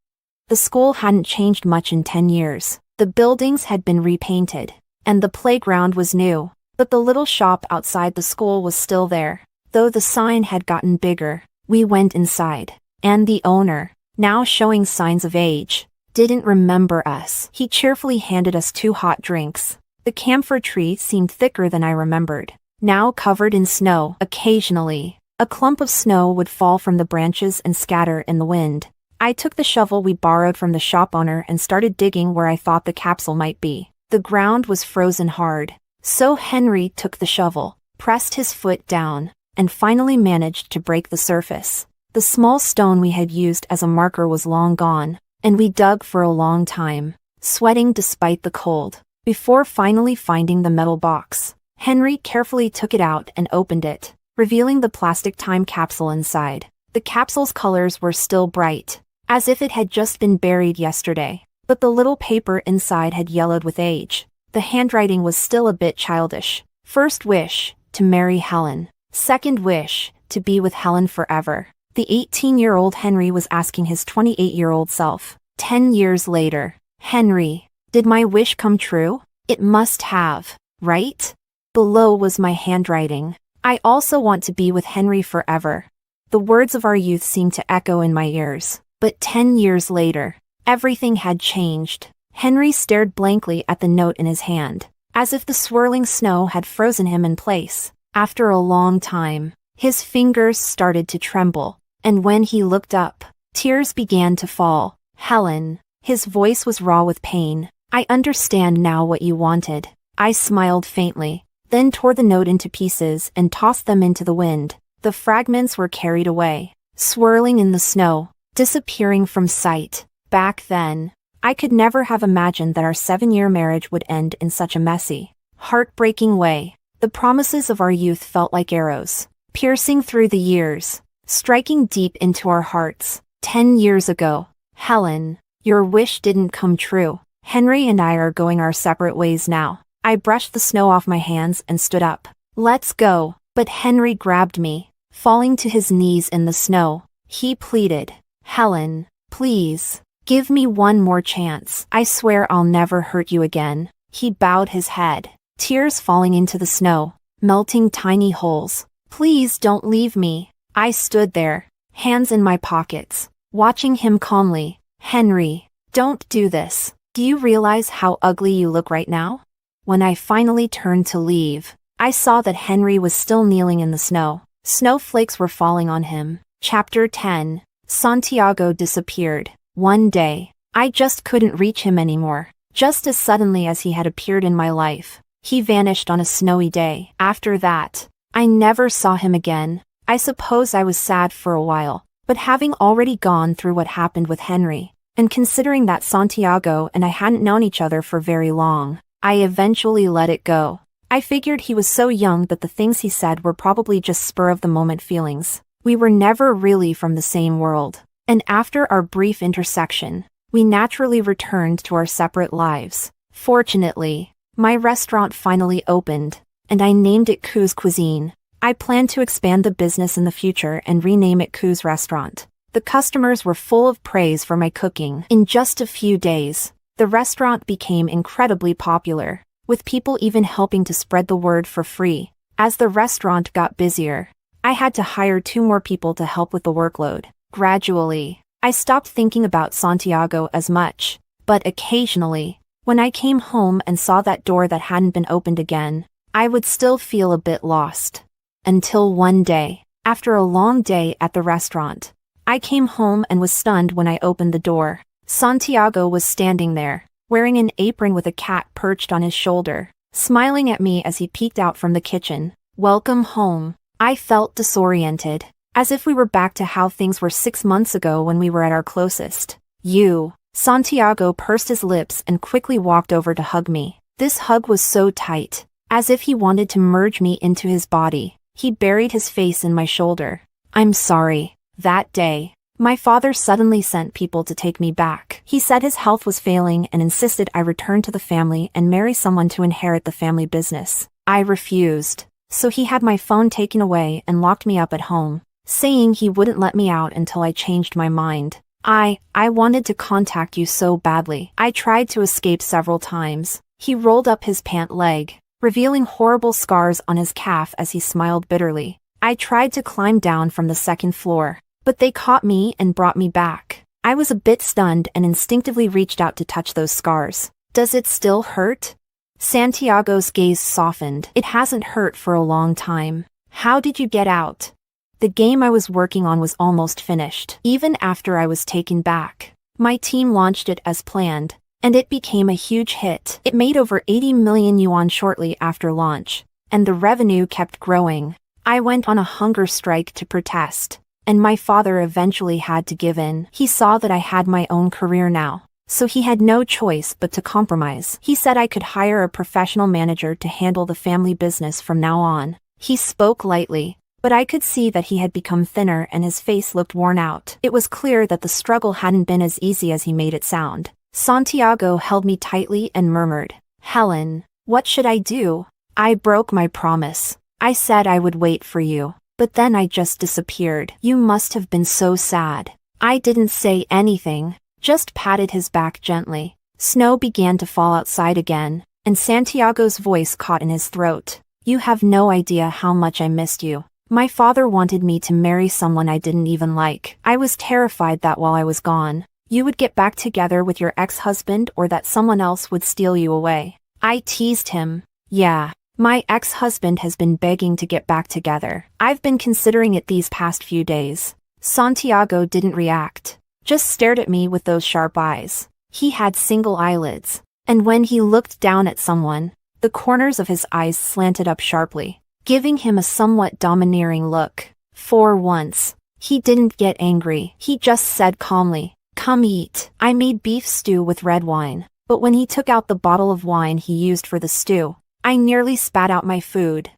The school hadn't changed much in 10 years. The buildings had been repainted, and the playground was new. But the little shop outside the school was still there, though the sign had gotten bigger. We went inside, and the owner, now showing signs of age, didn't remember us. He cheerfully handed us 2 hot drinks. The camphor tree seemed thicker than I remembered, now covered in snow. Occasionally, a clump of snow would fall from the branches and scatter in the wind. I took the shovel we borrowed from the shop owner and started digging where I thought the capsule might be. The ground was frozen hard, so Henry took the shovel, pressed his foot down, and finally managed to break the surface. The small stone we had used as a marker was long gone, and we dug for a long time, sweating despite the cold, before finally finding the metal box. Henry carefully took it out and opened it, revealing the plastic time capsule inside. The capsule's colors were still bright, as if it had just been buried yesterday, but the little paper inside had yellowed with age. The handwriting was still a bit childish. First wish, to marry Helen. Second wish, to be with Helen forever. The 18-year-old Henry was asking his 28-year-old self. 10 years later. Henry, did my wish come true? It must have, right? Below was my handwriting. I also want to be with Henry forever. The words of our youth seemed to echo in my ears. But 10 years later, everything had changed. Henry stared blankly at the note in his hand, as if the swirling snow had frozen him in place. After a long time, his fingers started to tremble, and when he looked up, tears began to fall. Helen, his voice was raw with pain. I understand now what you wanted. I smiled faintly, then tore the note into pieces and tossed them into the wind. The fragments were carried away, swirling in the snow, disappearing from sight. Back then, I could never have imagined that our 7-year marriage would end in such a messy, heartbreaking way. The promises of our youth felt like arrows, piercing through the years, striking deep into our hearts. 10 years ago, Helen, your wish didn't come true. Henry and I are going our separate ways now. I brushed the snow off my hands and stood up. Let's go. But Henry grabbed me, falling to his knees in the snow. He pleaded, Helen, please, give me one more chance. I swear I'll never hurt you again. He bowed his head, tears falling into the snow, melting tiny holes. Please don't leave me. I stood there, hands in my pockets, watching him calmly. Henry, don't do this. Do you realize how ugly you look right now? When I finally turned to leave, I saw that Henry was still kneeling in the snow. Snowflakes were falling on him. Chapter 10. Santiago disappeared. One day, I just couldn't reach him anymore. Just as suddenly as he had appeared in my life, he vanished on a snowy day. After that, I never saw him again. I suppose I was sad for a while, but having already gone through what happened with Henry, and considering that Santiago and I hadn't known each other for very long, I eventually let it go. I figured he was so young that the things he said were probably just spur-of-the-moment feelings. We were never really from the same world. And after our brief intersection, we naturally returned to our separate lives. Fortunately, my restaurant finally opened, and I named it Koo's Cuisine. I plan to expand the business in the future and rename it Koo's Restaurant. The customers were full of praise for my cooking. In just a few days, the restaurant became incredibly popular, with people even helping to spread the word for free. As the restaurant got busier, I had to hire 2 more people to help with the workload. Gradually, I stopped thinking about Santiago as much, but occasionally, when I came home and saw that door that hadn't been opened again, I would still feel a bit lost. Until one day, after a long day at the restaurant, I came home and was stunned when I opened the door. Santiago was standing there, wearing an apron with a cat perched on his shoulder, smiling at me as he peeked out from the kitchen. Welcome home. I felt disoriented, as if we were back to how things were 6 months ago when we were at our closest. You, Santiago pursed his lips and quickly walked over to hug me. This hug was so tight, as if he wanted to merge me into his body. He buried his face in my shoulder. I'm sorry. That day, my father suddenly sent people to take me back. He said his health was failing and insisted I return to the family and marry someone to inherit the family business. I refused, so he had my phone taken away and locked me up at home, saying he wouldn't let me out until I changed my mind. I wanted to contact you so badly. I tried to escape several times. He rolled up his pant leg, revealing horrible scars on his calf as he smiled bitterly. I tried to climb down from the second floor, but they caught me and brought me back. I was a bit stunned and instinctively reached out to touch those scars. Does it still hurt? Santiago's gaze softened. It hasn't hurt for a long time. How did you get out? The game I was working on was almost finished, even after I was taken back. My team launched it as planned, and it became a huge hit. It made over 80 million yuan shortly after launch, and the revenue kept growing. I went on a hunger strike to protest, and my father eventually had to give in. He saw that I had my own career now, so he had no choice but to compromise. He said I could hire a professional manager to handle the family business from now on. He spoke lightly, but I could see that he had become thinner and his face looked worn out. It was clear that the struggle hadn't been as easy as he made it sound. Santiago held me tightly and murmured, "Helen, what should I do?" I broke my promise. I said I would wait for you, but then I just disappeared. You must have been so sad. I didn't say anything, just patted his back gently. Snow began to fall outside again, and Santiago's voice caught in his throat. You have no idea how much I missed you. My father wanted me to marry someone I didn't even like. I was terrified that while I was gone, you would get back together with your ex-husband or that someone else would steal you away. I teased him. Yeah, my ex-husband has been begging to get back together. I've been considering it these past few days. Santiago didn't react, just stared at me with those sharp eyes. He had single eyelids, and when he looked down at someone, the corners of his eyes slanted up sharply, giving him a somewhat domineering look. For once, he didn't get angry. He just said calmly, "Come eat." I made beef stew with red wine, but when he took out the bottle of wine he used for the stew, I nearly spat out my food.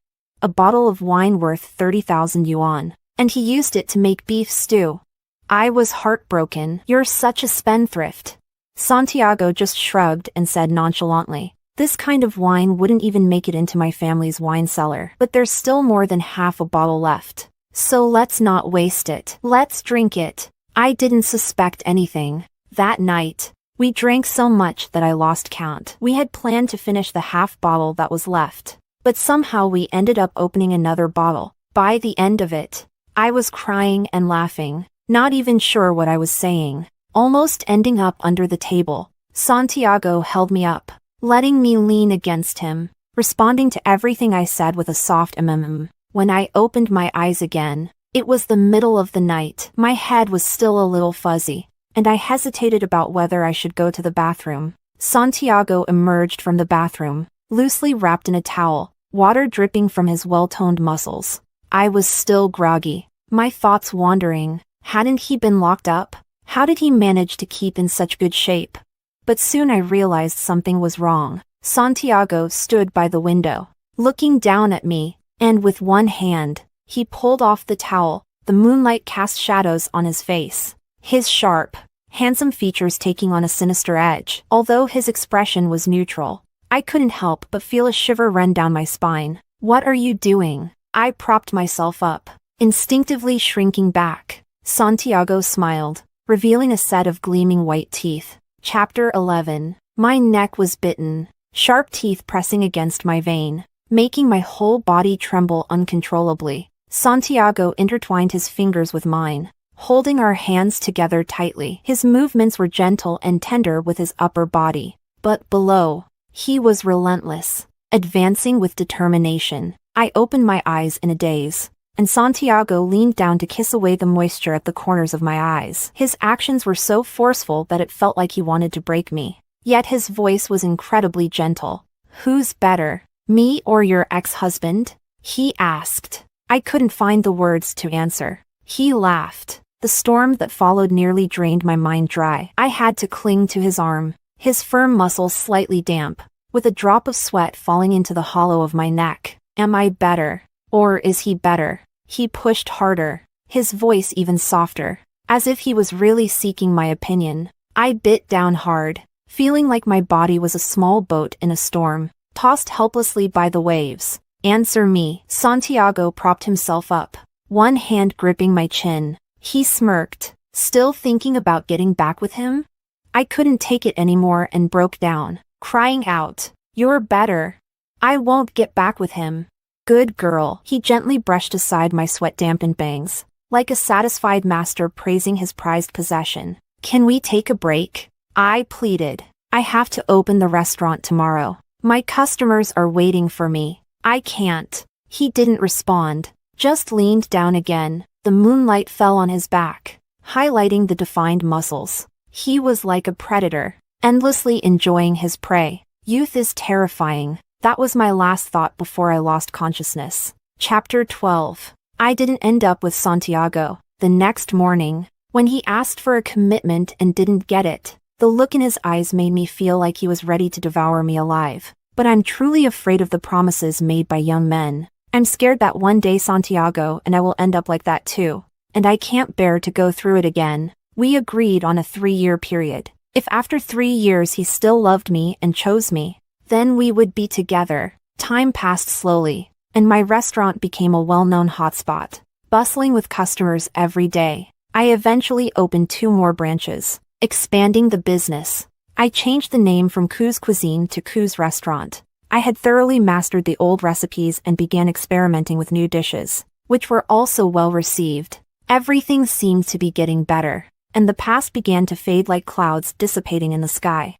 A bottle of wine worth 30,000 yuan, and he used it to make beef stew. I was heartbroken. You're such a spendthrift. Santiago just shrugged and said nonchalantly, this kind of wine wouldn't even make it into my family's wine cellar, but there's still more than half a bottle left. So let's not waste it. Let's drink it. I didn't suspect anything. That night, we drank so much that I lost count. We had planned to finish the half bottle that was left, but somehow we ended up opening another bottle. By the end of it, I was crying and laughing, not even sure what I was saying, almost ending up under the table. Santiago held me up, letting me lean against him, responding to everything I said with a soft When I opened my eyes again, it was the middle of the night. My head was still a little fuzzy, and I hesitated about whether I should go to the bathroom. Santiago emerged from the bathroom, loosely wrapped in a towel, water dripping from his well-toned muscles. I was still groggy, my thoughts wandering. Hadn't he been locked up? How did he manage to keep in such good shape? But soon I realized something was wrong. Santiago stood by the window, looking down at me, and with one hand, he pulled off the towel. The moonlight cast shadows on his face, his sharp, handsome features taking on a sinister edge. Although his expression was neutral, I couldn't help but feel a shiver run down my spine. What are you doing? I propped myself up, instinctively shrinking back. Santiago smiled, revealing a set of gleaming white teeth. Chapter 11. My neck was bitten, sharp teeth pressing against my vein, making my whole body tremble uncontrollably. Santiago intertwined his fingers with mine, holding our hands together tightly. His movements were gentle and tender with his upper body, but below, he was relentless, advancing with determination. I opened my eyes in a daze, and Santiago leaned down to kiss away the moisture at the corners of my eyes. His actions were so forceful that it felt like he wanted to break me. Yet his voice was incredibly gentle. Who's better, me or your ex-husband? He asked. I couldn't find the words to answer. He laughed. The storm that followed nearly drained my mind dry. I had to cling to his arm, his firm muscles slightly damp, with a drop of sweat falling into the hollow of my neck. Am I better? Or is he better? He pushed harder, his voice even softer, as if he was really seeking my opinion. I bit down hard, feeling like my body was a small boat in a storm, tossed helplessly by the waves. Answer me. Santiago propped himself up, one hand gripping my chin. He smirked, still thinking about getting back with him? I couldn't take it anymore and broke down, crying out, "You're better. I won't get back with him." Good girl. He gently brushed aside my sweat-dampened bangs, like a satisfied master praising his prized possession. Can we take a break? I pleaded. I have to open the restaurant tomorrow. My customers are waiting for me. I can't. He didn't respond, just leaned down again. The moonlight fell on his back, highlighting the defined muscles. He was like a predator, endlessly enjoying his prey. Youth is terrifying. That was my last thought before I lost consciousness. Chapter 12. I didn't end up with Santiago. The next morning, when he asked for a commitment and didn't get it, the look in his eyes made me feel like he was ready to devour me alive. But I'm truly afraid of the promises made by young men. I'm scared that one day Santiago and I will end up like that too. And I can't bear to go through it again. We agreed on a 3-year period. If after 3 years he still loved me and chose me, then we would be together. Time passed slowly, and my restaurant became a well-known hotspot, bustling with customers every day. I eventually opened 2 more branches, expanding the business. I changed the name from Ku's Cuisine to Ku's Restaurant. I had thoroughly mastered the old recipes and began experimenting with new dishes, which were also well received. Everything seemed to be getting better, and the past began to fade like clouds dissipating in the sky.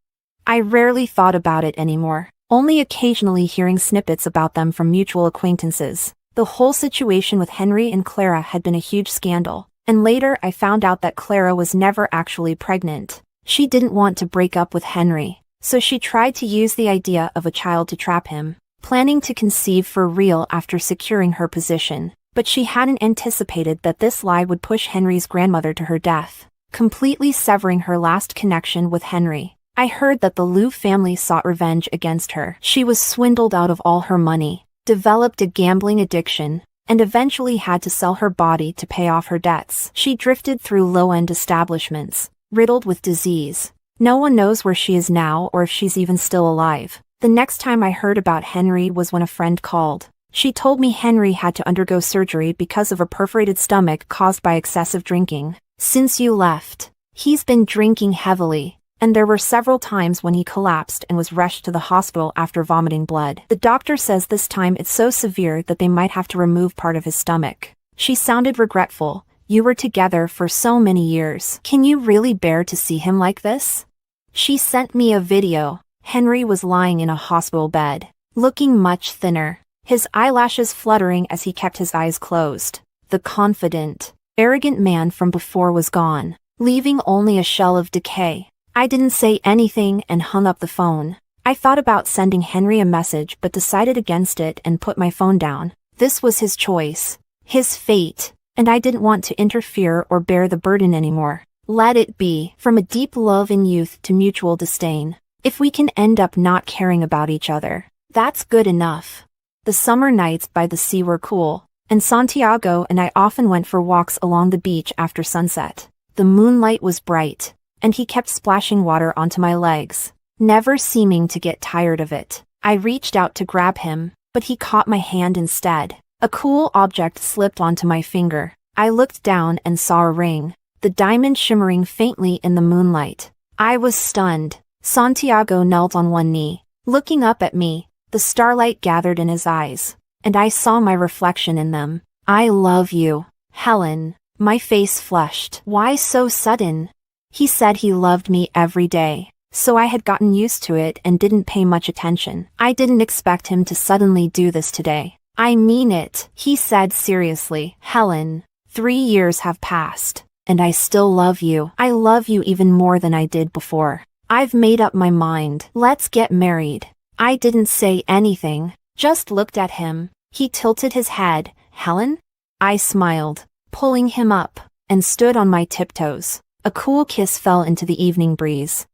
I rarely thought about it anymore, only occasionally hearing snippets about them from mutual acquaintances. The whole situation with Henry and Clara had been a huge scandal, and later I found out that Clara was never actually pregnant. She didn't want to break up with Henry, so she tried to use the idea of a child to trap him, planning to conceive for real after securing her position. But she hadn't anticipated that this lie would push Henry's grandmother to her death, completely severing her last connection with Henry. I heard that the Liu family sought revenge against her. She was swindled out of all her money, developed a gambling addiction, and eventually had to sell her body to pay off her debts. She drifted through low-end establishments, riddled with disease. No one knows where she is now or if she's even still alive. The next time I heard about Henry was when a friend called. She told me Henry had to undergo surgery because of a perforated stomach caused by excessive drinking. Since you left, he's been drinking heavily, and there were several times when he collapsed and was rushed to the hospital after vomiting blood. The doctor says this time it's so severe that they might have to remove part of his stomach. She sounded regretful. You were together for so many years. Can you really bear to see him like this? She sent me a video. Henry was lying in a hospital bed, looking much thinner, his eyelashes fluttering as he kept his eyes closed. The confident, arrogant man from before was gone, leaving only a shell of decay. I didn't say anything and hung up the phone. I thought about sending Henry a message but decided against it and put my phone down. This was his choice, his fate, and I didn't want to interfere or bear the burden anymore. Let it be. From a deep love in youth to mutual disdain. If we can end up not caring about each other, that's good enough. The summer nights by the sea were cool, and Santiago and I often went for walks along the beach after sunset. The moonlight was bright, and he kept splashing water onto my legs, never seeming to get tired of it. I reached out to grab him, but he caught my hand instead. A cool object slipped onto my finger. I looked down and saw a ring, the diamond shimmering faintly in the moonlight. I was stunned. Santiago knelt on one knee, looking up at me. The starlight gathered in his eyes, and I saw my reflection in them. I love you, Helen. My face flushed. Why so sudden? He said he loved me every day, so I had gotten used to it and didn't pay much attention. I didn't expect him to suddenly do this today. I mean it, he said seriously. Helen, 3 years have passed, and I still love you. I love you even more than I did before. I've made up my mind. Let's get married. I didn't say anything, just looked at him. He tilted his head. Helen? I smiled, pulling him up. and stood on my tiptoes. A cool kiss fell into the evening breeze.